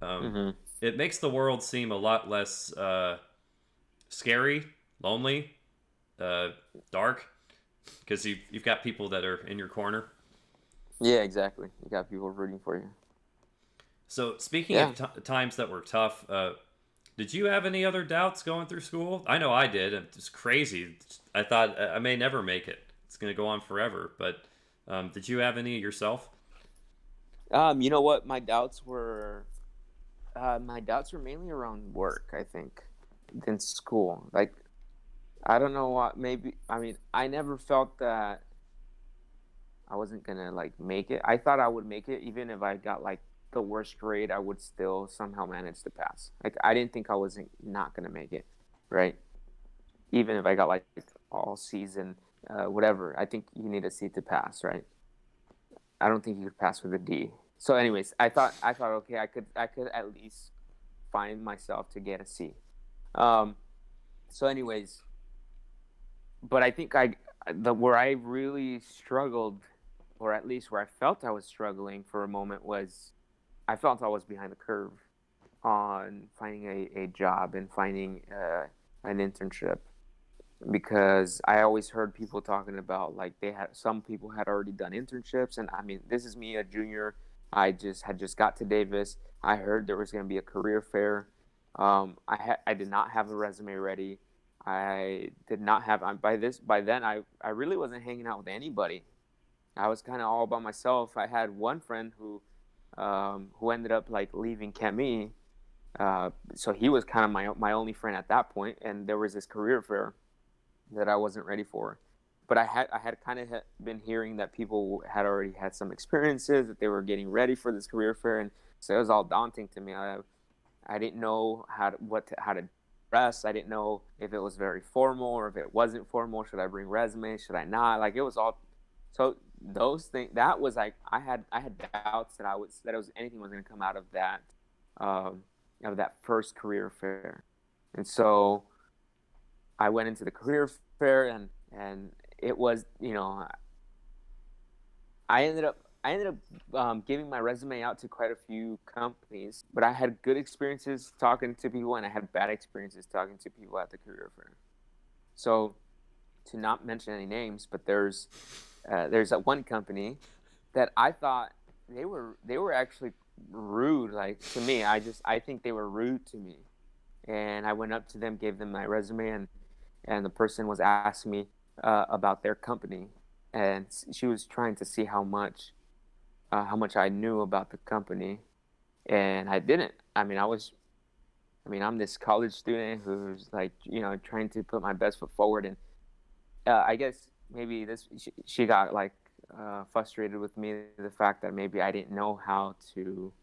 Um, Hmm. it makes the world seem a lot less scary, lonely, uh, dark, because you've got people that are in your corner. Yeah, exactly. You got people rooting for you. So speaking Yeah. of times that were tough, did you have any other doubts going through school? I know I did. It's crazy. I thought I may never make it. It's going to go on forever. But did you have any yourself? You know what? My doubts were mainly around work, I think, than school. Like, I don't know what. Maybe, I mean, I never felt that I wasn't gonna, like, make it. I thought I would make it, even if I got, like, the worst grade. I would still somehow manage to pass. Like, I didn't think I wasn't not gonna make it, right? Even if I got, like, all season, whatever. I think you need a C to pass, right? I don't think you could pass with a D. So, anyways, I thought, okay, I could at least find myself to get a C. Um, so, anyways, but I think the where I really struggled, or at least where I felt I was struggling for a moment, was I felt I was behind the curve on finding a job and finding an internship, because I always heard people talking about, like, they had, some people had already done internships, and I mean, this is me, a junior. I just got to Davis. I heard there was going to be a career fair. I did not have a resume ready. I did not have, by then I really wasn't hanging out with anybody. I was kind of all by myself. I had one friend who ended up like leaving Kemi. So he was kind of my only friend at that point, and there was this career fair that I wasn't ready for. But I had kind of been hearing that people had already had some experiences, that they were getting ready for this career fair, and so it was all daunting to me. I didn't know how to dress. I didn't know if it was very formal or if it wasn't formal. Should I bring resume? Should I not? Like, it was all, so those things, that was like, I had doubts that it was anything was going to come um, out of that first career fair. And so I went into the career fair, and it was, I ended up giving my resume out to quite a few companies, but I had good experiences talking to people, and I had bad experiences talking to people at the career fair. So, to not mention any names, but there's that one company that I thought they were actually rude, like, to me. I think they were rude to me, and I went up to them, gave them my resume, and the person was asking me about their company, and she was trying to see how much I knew about the company, and I didn't. I'm this college student who's, like, trying to put my best foot forward, and I guess maybe she got, like, frustrated with me, the fact that maybe I didn't know how to,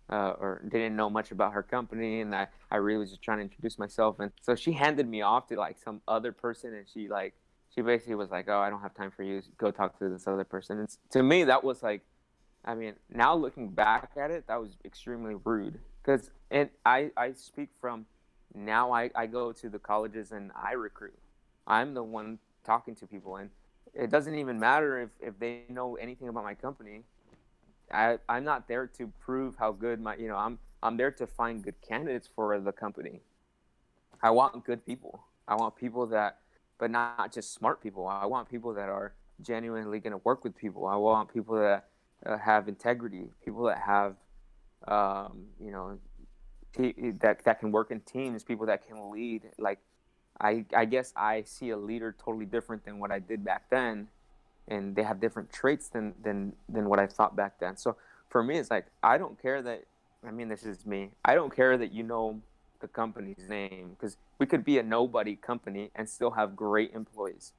or didn't know much about her company, and I really was just trying to introduce myself, and so she handed me off to, like, some other person, and she basically was like, "Oh, I don't have time for you. Go talk to this other person." And to me, that was like, now looking back at it, that was extremely rude. Because, and I speak from, now I go to the colleges and I recruit. I'm the one talking to people, and it doesn't even matter if they know anything about my company. I'm not there to prove how good I'm there to find good candidates for the company. I want good people. I want people that, but not just smart people. I want people that are genuinely going to work with people. I want people that have integrity, people that have, um, you know, that can work in teams, people that can lead. Like, I guess I see a leader totally different than what I did back then, and they have different traits than what I thought back then. So for me, it's like, I don't care that. This is me. I don't care that the company's name, because we could be a nobody company and still have great employees.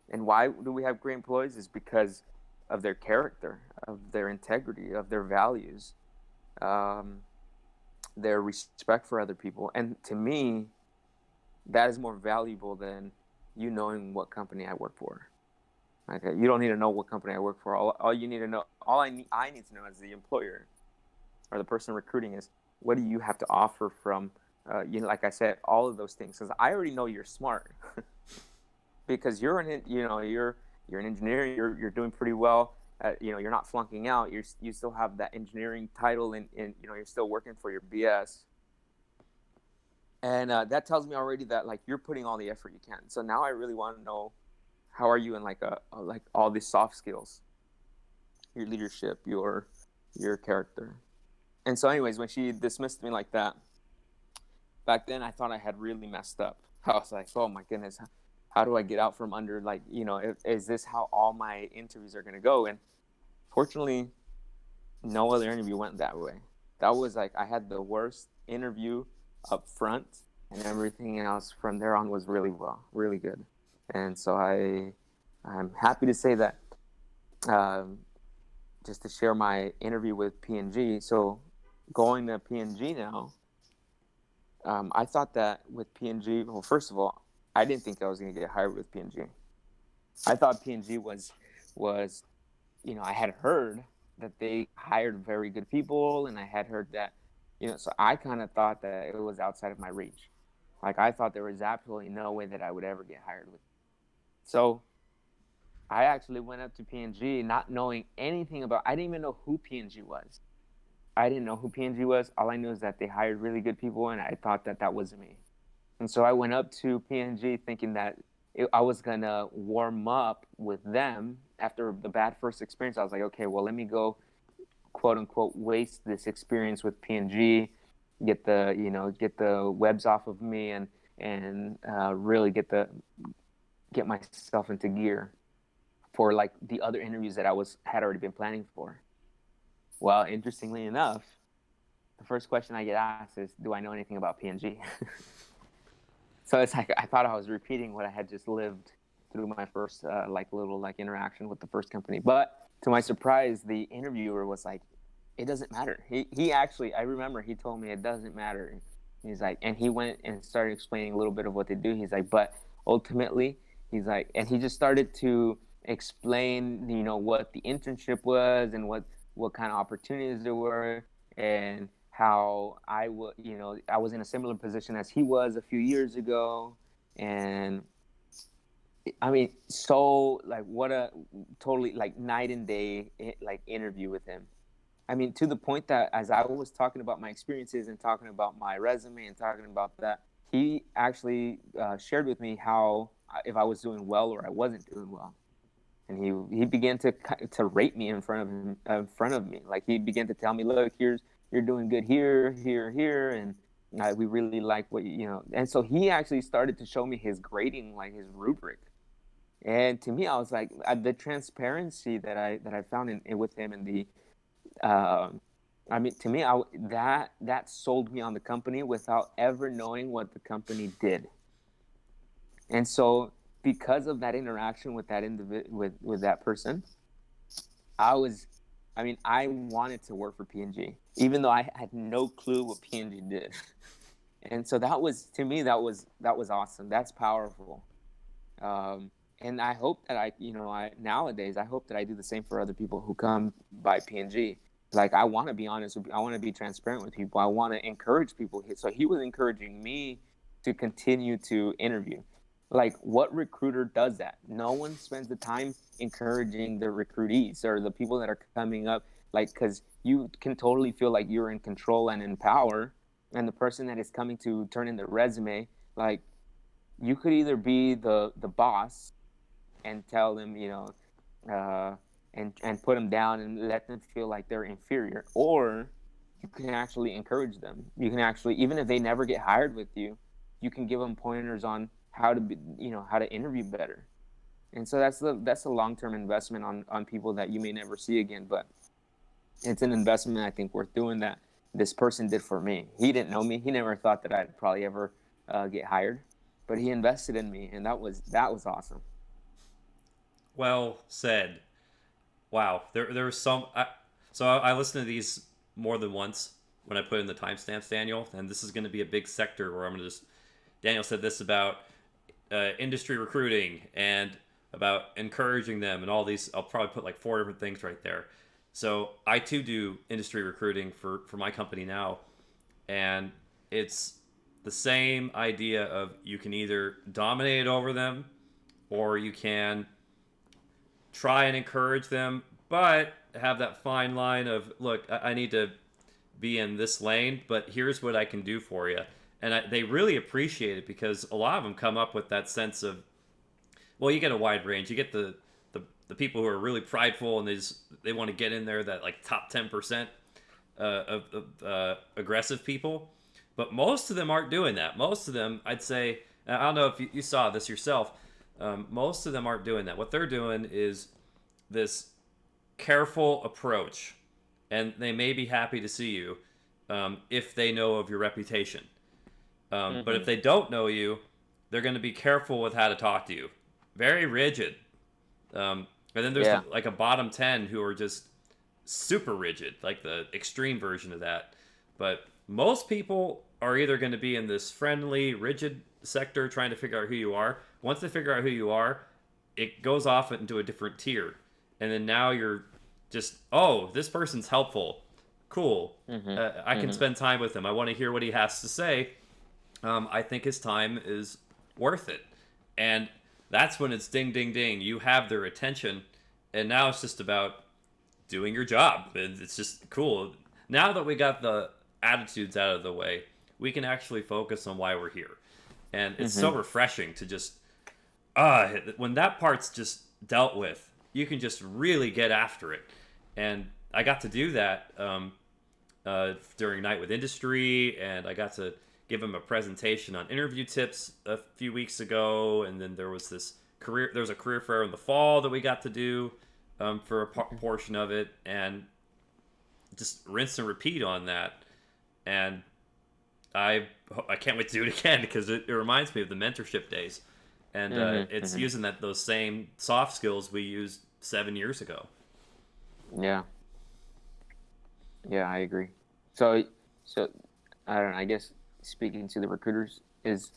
And why do we have great employees? Is because of their character, of their integrity, of their values, um, their respect for other people. And to me, that is more valuable than you knowing what company I work for. Okay, you don't need to know what company I work for. All you need to know, I need to know, as the employer or the person recruiting, is, what do you have to offer from, like I said, all of those things. Because I already know you're smart, because you're an engineer. You're doing pretty well. You're not flunking out. You still have that engineering title, and you're still working for your BS. And that tells me already that, like, you're putting all the effort you can. So now I really want to know, how are you in, like, like, all these soft skills, your leadership, your character. And so, anyways, when she dismissed me like that, back then I thought I had really messed up. I was like, oh my goodness, how do I get out from under, like, is this how all my interviews are going to go? And fortunately, no other interview went that way. That was like, I had the worst interview up front, and everything else from there on was really well, really good. And so I'm happy to say that, um, just to share my interview with P&G. So, going to P&G now, I thought that with P&G, well, first of all, I didn't think I was going to get hired with P&G. I thought P&G was I had heard that they hired very good people, and I had heard that, so I kind of thought that it was outside of my reach. Like, I thought there was absolutely no way that I would ever get hired with. So I actually went up to P&G not knowing anything about. I didn't even know who P&G was. I didn't know who P&G was. All I knew is that they hired really good people, and I thought that that was me. And so I went up to P&G thinking that I was gonna warm up with them after the bad first experience. I was like, okay, well, let me go, quote unquote, waste this experience with P&G, get the webs off of me, and really get myself into gear for like the other interviews that had already been planning for. Well, interestingly enough, the first question I get asked is, "Do I know anything about P&G?" So it's like I thought I was repeating what I had just lived through my first like little like interaction with the first company. But to my surprise, the interviewer was like, "It doesn't matter." He actually, I remember he told me it doesn't matter. He's like, and he went and started explaining a little bit of what they do. He's like, but ultimately, he's like, and he just started to explain, what the internship was and what kind of opportunities there were, and how I was in a similar position as he was a few years ago. And I mean, so like what a totally like night and day like interview with him. I mean, to the point that as I was talking about my experiences and talking about my resume and talking about that, he actually shared with me how if I was doing well or I wasn't doing well, and he began to rate me in front of me. Like he began to tell me, look, you're doing good here, here, here, and we really like what And so he actually started to show me his grading, like his rubric. And to me, I was like, the transparency that I found with him, and the uh, I mean, to me, that sold me on the company without ever knowing what the company did. And so, because of that interaction with that with that person, I was, I mean, I wanted to work for P&G, even though I had no clue what P&G did. And so that was, to me, that was awesome. That's powerful. And I hope that I nowadays, I hope that I do the same for other people who come by P&G. Like, I want to be honest with, I want to be transparent with people. I want to encourage people. So he was encouraging me to continue to interview. Like, what recruiter does that? No one spends the time encouraging the recruitees or the people that are coming up, like, because you can totally feel like you're in control and in power, and the person that is coming to turn in their resume, like, you could either be the boss and tell them, and put them down and let them feel like they're inferior, or you can actually encourage them. You can actually, even if they never get hired with you, you can give them pointers on how to be, how to interview better. And so that's the long-term investment on people that you may never see again, but it's an investment I think worth doing, that this person did for me. He didn't know me. He never thought that I'd probably ever get hired, but he invested in me, and that was awesome. Well said. Wow, there was some. So I listened to these more than once when I put in the timestamps, Daniel, and this is going to be a big sector where I'm going to just. Daniel said this about industry recruiting and about encouraging them and all these. I'll probably put like 4 different things right there. So I too do industry recruiting for my company now, and it's the same idea of you can either dominate over them or you can try and encourage them, but have that fine line of, look, I need to be in this lane, but here's what I can do for you. And they really appreciate it because a lot of them come up with that sense of, well, you get a wide range. You get the people who are really prideful and they want to get in there, that like top 10% of aggressive people. But most of them aren't doing that. Most of them, I'd say, I don't know if you saw this yourself, most of them aren't doing that. What they're doing is this careful approach, and they may be happy to see you if they know of your reputation. But if Mm-hmm. they don't know you, they're going to be careful with how to talk to you. Very rigid. And then there's Yeah. like a bottom 10 who are just super rigid, like the extreme version of that. But most people are either going to be in this friendly, rigid sector trying to figure out who you are. Once they figure out who you are, it goes off into a different tier. And then now you're just, oh, this person's helpful. Cool. Mm-hmm. I can Mm-hmm. spend time with him. I want to hear what he has to say. I think his time is worth it. And that's when it's ding, ding, ding. You have their attention, and now it's just about doing your job. And it's just cool. Now that we got the attitudes out of the way, we can actually focus on why we're here. And it's so Mm-hmm. refreshing to just, when that part's just dealt with, you can just really get after it. And I got to do that during Night with Industry, and I got to give him a presentation on interview tips a few weeks ago. And then there was a career fair in the fall that we got to do for a portion of it, and just rinse and repeat on that. And I can't wait to do it again because it reminds me of the mentorship days, and Mm-hmm. it's Mm-hmm. using those same soft skills we used 7 years ago. Yeah. Yeah, I agree. So, so I don't know. I guess speaking to the recruiters is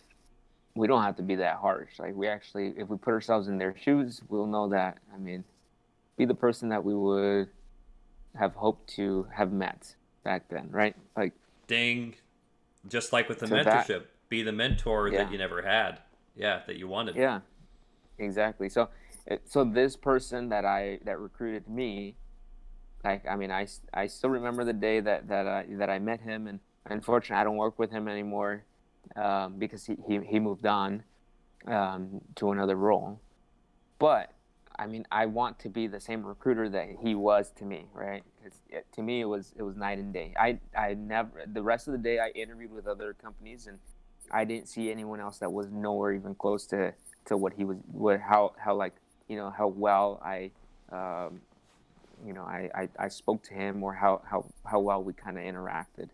we don't have to be that harsh. Like we actually, if we put ourselves in their shoes, we'll know that. I mean, be the person that we would have hoped to have met back then, right? Like Ding, just like with the to that. mentorship, be the mentor that Yeah. you never had, yeah, that you wanted. Yeah. Exactly. So, so this person that recruited me, like I mean, I still remember the day that I met him, and unfortunately, I don't work with him anymore because he moved on to another role. But I mean, I want to be the same recruiter that he was to me, right? Because to me, it was night and day. I never the rest of the day I interviewed with other companies, and I didn't see anyone else that was nowhere even close to what he was, what how like how well um, I spoke to him, or how well we kind of interacted.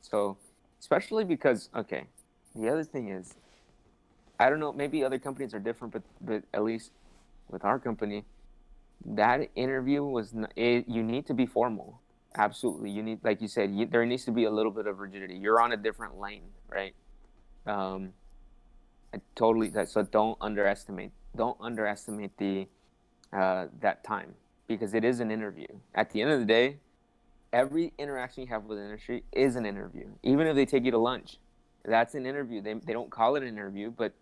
So, especially because okay, the other thing is I don't know, maybe other companies are different, but at least with our company, that interview was you need to be formal. Absolutely, you need, like you said, there needs to be a little bit of rigidity. You're on a different lane, right? Um, I totally so don't underestimate the that time, because it is an interview. At the end of the day, every interaction you have with the industry is an interview. Even if they take you to lunch, that's an interview. They don't call it an interview, but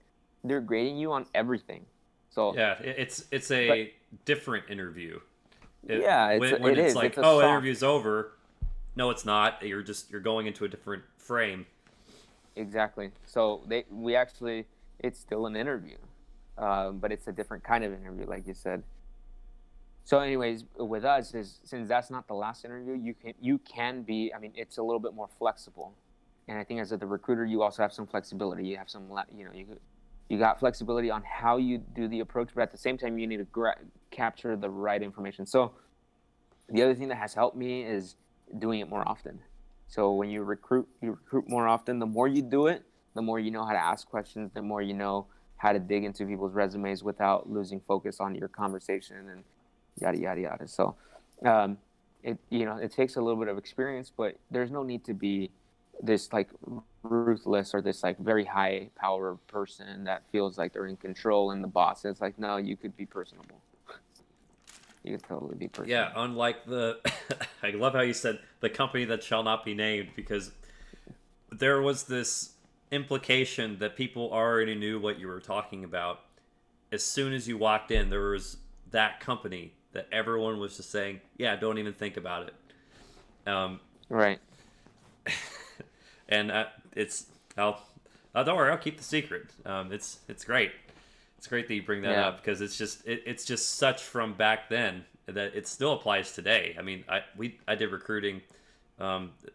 they're grading you on everything. So, Yeah, it's but a different interview. yeah, When it it's is. like, It's a oh, soft. interview's over. No, it's not. You're going into a different frame. Exactly. So we actually, it's still an interview, but it's a different kind of interview, like you said. So, anyways, with us is since that's not the last interview, you can be. I mean, it's a little bit more flexible, and I think as the recruiter, you also have some flexibility. You have some, you got flexibility on how you do the approach, but at the same time, you need to capture the right information. So, the other thing that has helped me is doing it more often. So when you recruit more often. The more you do it, the more you know how to ask questions. The more you know how to dig into people's resumes without losing focus on your conversation and yada yada yada. So, um, it takes a little bit of experience, but there's no need to be this like ruthless or this like very high power person that feels like they're in control and the boss. It's like no, you could be personable. You could totally be Yeah, personable. unlike the, I love how you said the company that shall not be named, because there was this implication that people already knew what you were talking about. As soon as you walked in, there was that company that everyone was just saying, yeah, don't even think about it. Right. And it's, I'll, don't worry, I'll keep the secret. It's great. It's great that you bring that Yeah. up, because it's just such from back then that it still applies today. I mean, I did recruiting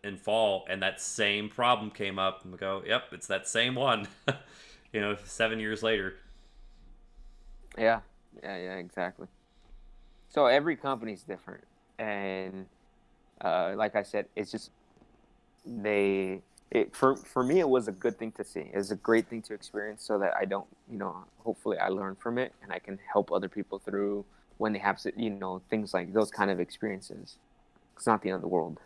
in fall, and that same problem came up, and we go, yep, it's that same one. 7 years later. Yeah. Yeah. Yeah. Exactly. So every company's different, and like I said, it's just they. For me, it was a good thing to see. It was a great thing to experience, so that I don't, hopefully I learn from it, and I can help other people through when they have, things like those kind of experiences. It's not the end of the world.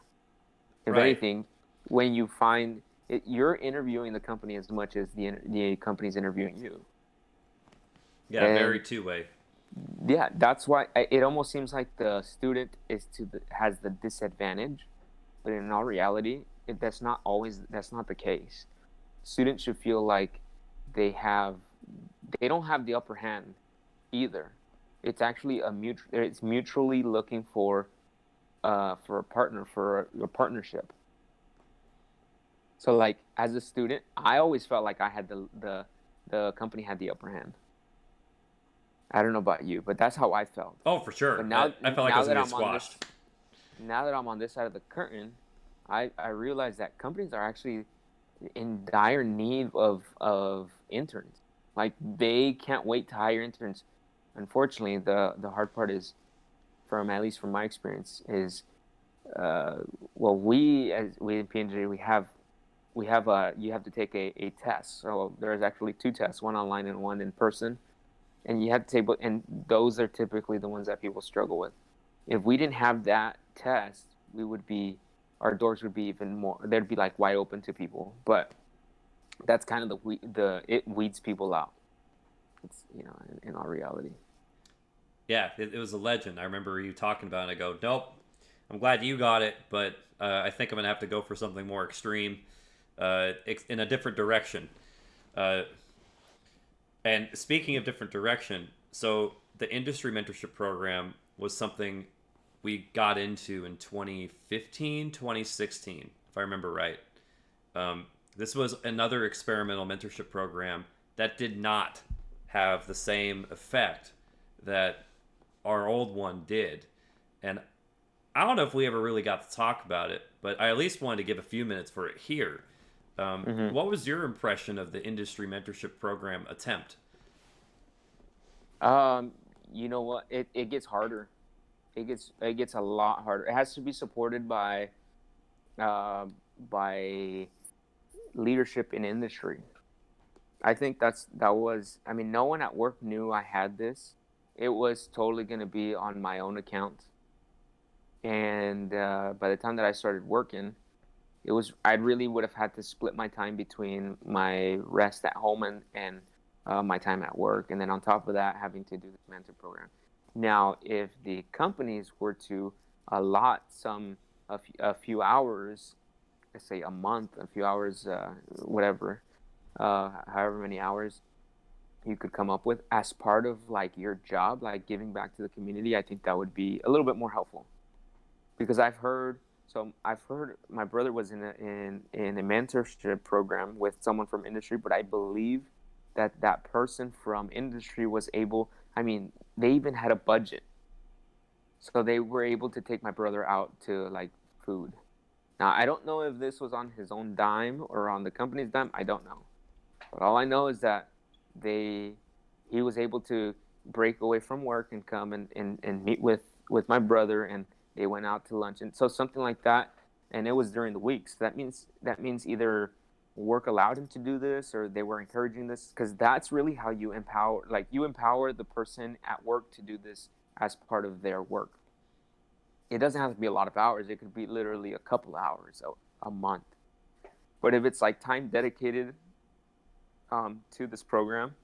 If Right. anything, when you find it, you're interviewing the company as much as the company's interviewing you, Yeah, very and two-way. yeah, that's why it almost seems like the student has the disadvantage, but in all reality, that's not the case. Students should feel like they have they don't have the upper hand either. It's actually it's mutually looking for a partner, for a partnership. So like as a student, I always felt like I had the company had the upper hand. I don't know about you, but that's how I felt. Oh, for But sure. I felt like I was that gonna get I'm on this squashed. now that I'm on this side of the curtain, I realize that companies are actually in dire need of interns. Like they can't wait to hire interns. Unfortunately, the hard part is, from at least from my experience, is uh, well, we in PNG we have a you have to take a test. So there's actually two tests, one online and one in person, and you have to take, and those are typically the ones that people struggle with. If we didn't have that test, we would be our doors would be even more. They'd be like wide open to people, but that's kind of the it weeds people out. It's in all reality. Yeah, it was a legend. I remember you talking about it. I go, nope. I'm glad you got it, but I think I'm gonna have to go for something more extreme, in a different direction. Uh, and speaking of different direction, so the industry mentorship program was something we got into in 2015, 2016, if I remember right. This was another experimental mentorship program that did not have the same effect that our old one did. And I don't know if we ever really got to talk about it, but I at least wanted to give a few minutes for it here. Mm-hmm. What was your impression of the industry mentorship program attempt? Um, you know what? It gets harder. It gets a lot harder. It has to be supported uh, by leadership in industry. I think that was. I mean, no one at work knew I had this. It was totally going to be on my own account. And by the time that I started working, I really would have had to split my time between my rest at home and my time at work, and then on top of that, having to do this mentor program. Now, if the companies were to allot a few hours, let's say a month, a few hours, whatever, however many hours you could come up with as part of like your job, like giving back to the community, I think that would be a little bit more helpful. Because I've heard my brother was in a mentorship program with someone from industry, but I believe that that person from industry was able. I mean, they even had a budget, so they were able to take my brother out to like food. Now I don't know if this was on his own dime or on the company's dime. I don't know, but all I know is that they he was able to break away from work and come and meet with my brother, and they went out to lunch, and so something like that. And it was during the week, so that means either work allowed him to do this or they were encouraging this, because that's really how you empower the person at work to do this as part of their work. It doesn't have to be a lot of hours. It could be literally a couple hours a month. But if it's like time dedicated to this program,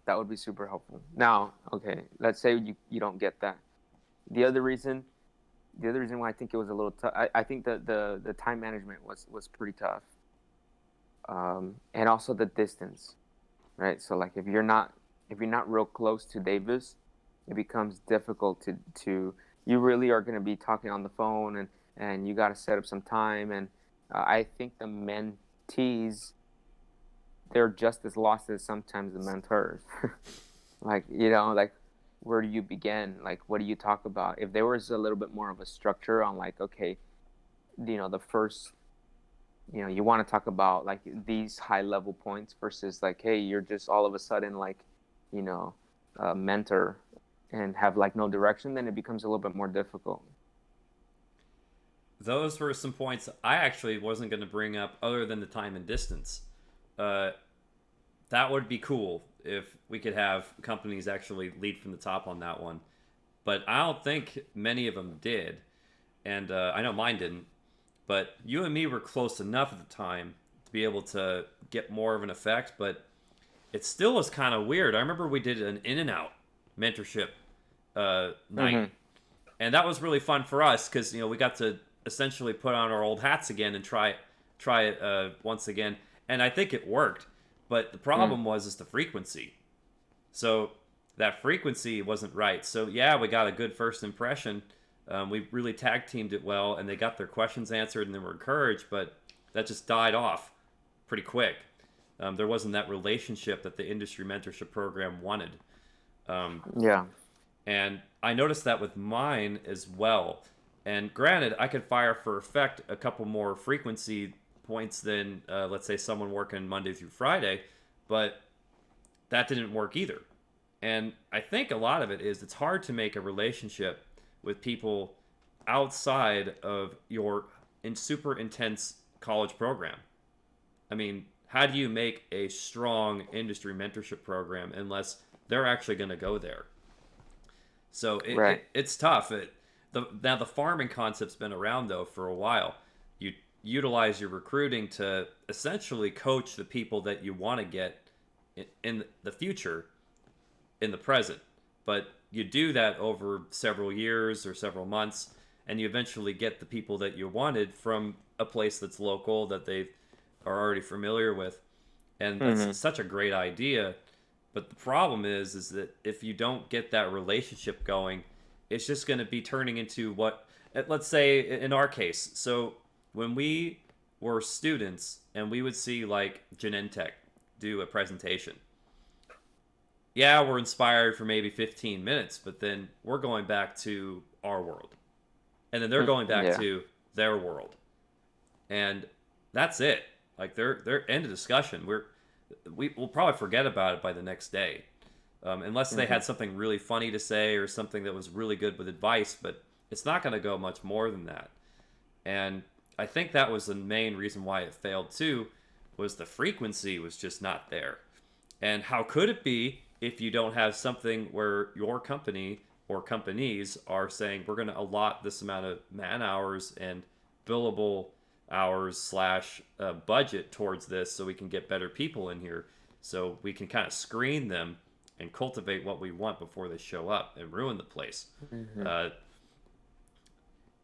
that would be super helpful. Now, okay, let's say you don't get that. The other reason, the other reason why I think it was a little tough, I think that the time management was pretty tough, and also the distance, right? So like if you're not real close to Davis, it becomes difficult to you really are going to be talking on the phone, and you got to set up some time, and I think the mentees, they're just as lost as sometimes the mentors. Like like where do you begin, like what do you talk about? If there was a little bit more of a structure on like, okay, the first, you want to talk about like these high level points versus like, hey, you're just all of a sudden like, you know a mentor and have like no direction, then it becomes a little bit more difficult. Those were some points I actually wasn't going to bring up, other than the time and distance. Uh, that would be cool if we could have companies actually lead from the top on that one. But I don't think many of them did, and I know mine didn't. But you and me were close enough at the time to be able to get more of an effect. But it still was kind of weird. I remember we did an in and out mentorship night, Mm-hmm. and that was really fun for us because we got to essentially put on our old hats again and try it once again. And I think it worked. But the Mm. problem was is the frequency. So that frequency wasn't right. So yeah, we got a good first impression. We really tag teamed it well, and they got their questions answered, and they were encouraged. But that just died off pretty quick. There wasn't that relationship that the industry mentorship program wanted. Um, Yeah. and I noticed that with mine as well. And granted, I could fire for effect a couple more frequency points than, let's say, someone working Monday through Friday, but that didn't work either. And I think a lot of it is it's hard to make a relationship with people outside of your super intense college program. I mean, how do you make a strong industry mentorship program unless they're actually going to go there? So Right. it's tough. Now the farming concept's been around though for a while. You utilize your recruiting to essentially coach the people that you want to get in the future, in the present. But you do that over several years or several months, and you eventually get the people that you wanted from a place that's local that they are already familiar with. And that's Hmm. such a great idea. But the problem is that if you don't get that relationship going, it's just going to be turning into what, let's say in our case. So when we were students and we would see like Genentech do a presentation, yeah, we're inspired for maybe 15 minutes, but then we're going back to our world. And then they're going back Yeah. to their world. And that's it. Like they're end of discussion. We'll probably forget about it by the next day, unless they Hmm. had something really funny to say or something that was really good with advice. But it's not going to go much more than that. And I think that was the main reason why it failed too, was the frequency was just not there. And how could it be if you don't have something where your company or companies are saying we're going to allot this amount of man hours and billable hours slash budget towards this so we can get better people in here, so we can kind of screen them and cultivate what we want before they show up and ruin the place. Hmm. Uh,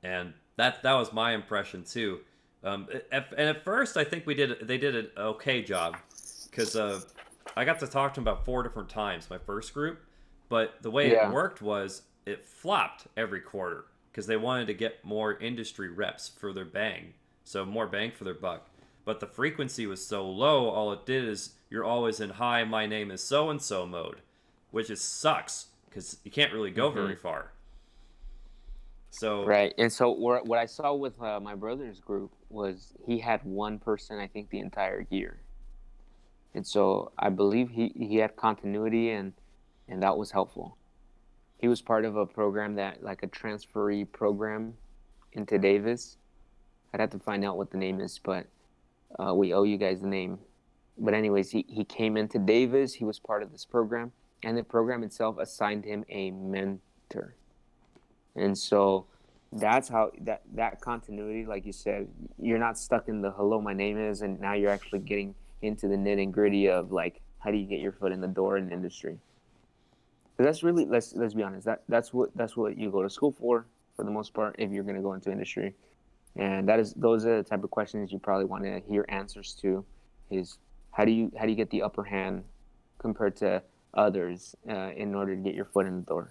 and that was my impression too. And at first, I think they did an okay job because I got to talk to them about 4 different times my first group, but the way it Yeah. worked was it flopped every quarter because they wanted to get more industry reps for their bang, so more bang for their buck. But the frequency was so low, all it did is you're always in hi, my name is so and so mode, which is sucks because you can't really go Hmm. very far. So Right. And so what I saw with my brother's group was he had one person, I think, the entire year. And so I believe he had continuity, and that was helpful. He was part of a program that, like, a transferee program into Davis. I'd have to find out what the name is, but we owe you guys the name. But anyways, he came into Davis. He was part of this program, and the program itself assigned him a mentor. And so that's how that continuity, like you said, you're not stuck in the hello, my name is, and now you're actually getting into the nitty and gritty of, like, how do you get your foot in the door in the industry. That's really, let's be honest, that's what you go to school for the most part, if you're going to go into industry. And those are the type of questions you probably want to hear answers to, is how do you get the upper hand compared to others, in order to get your foot in the door.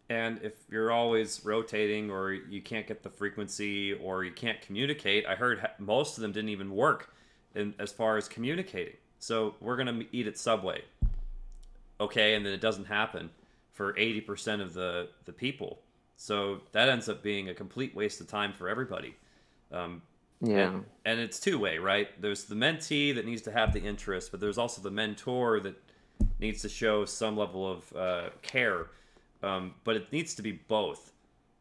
and if you're always rotating or you can't get the frequency or you can't communicate, I heard most of them didn't even work in as far as communicating. So we're going to eat at Subway. Okay, and then it doesn't happen for 80% of the people. So that ends up being a complete waste of time for everybody. Um, and Yeah. and it's two-way, right? There's the mentee that needs to have the interest, but there's also the mentor that needs to show some level of care. But it needs to be both.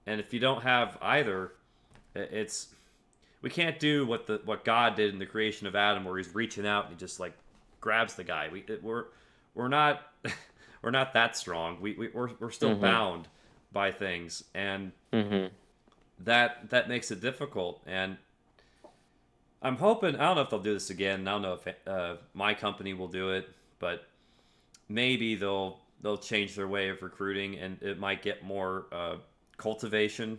And if you don't have either, it's we can't do what God did in the creation of Adam, where He's reaching out and He just like grabs the guy. We're not we're not that strong. We're still Mm-hmm. bound by things, and Mm-hmm. that makes it difficult. And I'm hoping, I don't know if they'll do this again. I don't know if my company will do it, but maybe they'll change their way of recruiting, and it might get more cultivation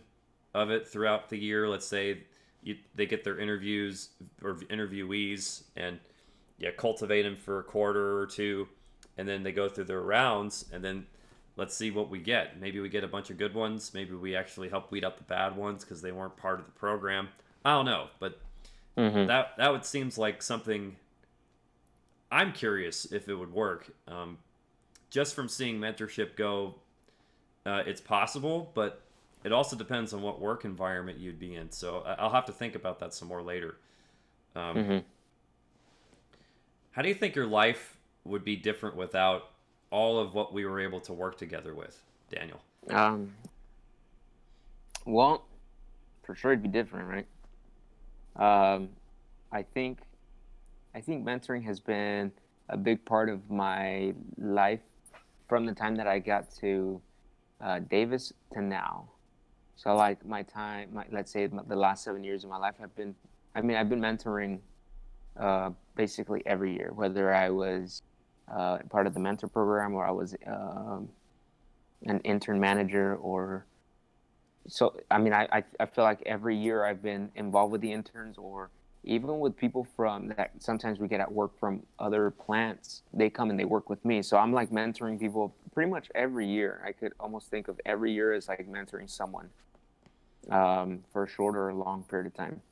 of it throughout the year. Let's say they get their interviews or interviewees, and yeah, cultivate them for a quarter or two, and then they go through their rounds, and then let's see what we get. Maybe we get a bunch of good ones. Maybe we actually help weed out the bad ones because they weren't part of the program. I don't know, but Mm-hmm. that would seems like something. I'm curious if it would work. Just from seeing mentorship go, it's possible, but it also depends on what work environment you'd be in. So I'll have to think about that some more later. Um, Mm-hmm. how do you think your life would be different without all of what we were able to work together with, Daniel? Um, well, for sure it'd be different, right? Um, I think I think mentoring has been a big part of my life from the time that I got to Davis to now. So like my time, let's say the last 7 years of my life have been, I mean, I've been mentoring basically every year, whether I was part of the mentor program or I was an intern manager or so. I mean, I feel like every year I've been involved with the interns or even with people from that sometimes we get at work from other plants. They come and they work with me. So I'm like mentoring people pretty much every year. I could almost think of every year as like mentoring someone for a short or a long period of time.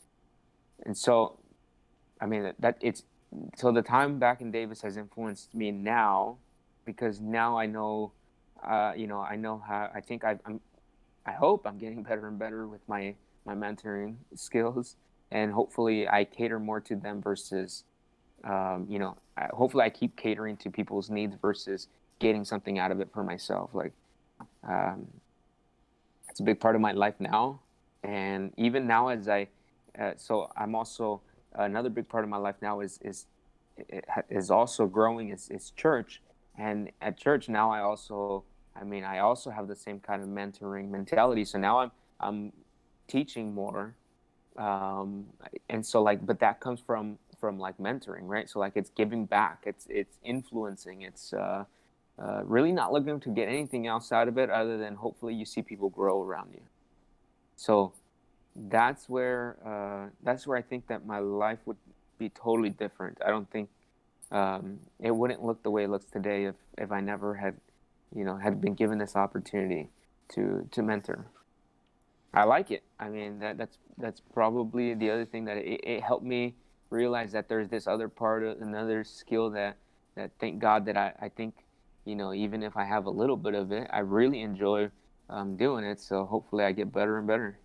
And so, I mean, that it's so the time back in Davis has influenced me now because now I know, I know how. I think I hope I'm getting better and better with my mentoring skills, and hopefully I cater more to them versus, hopefully I keep catering to people's needs versus getting something out of it for myself. Like, um, it's a big part of my life now, and even now as so I'm also another big part of my life now is also growing is church, and at church now I also have the same kind of mentoring mentality. So now I'm teaching more, um, and so like, but that comes from like mentoring, right? So like it's giving back, it's influencing, it's really not looking to get anything else out of it other than hopefully you see people grow around you. So that's where I think that my life would be totally different. I don't think it wouldn't look the way it looks today if I never had, had been given this opportunity to mentor. I like it. I mean that's probably the other thing that it helped me realize that there's this other part of another skill that thank God that I think even if I have a little bit of it, I really enjoy doing it. So hopefully I get better and better.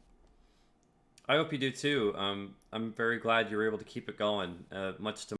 I hope you do too. I'm very glad you were able to keep it going. Much to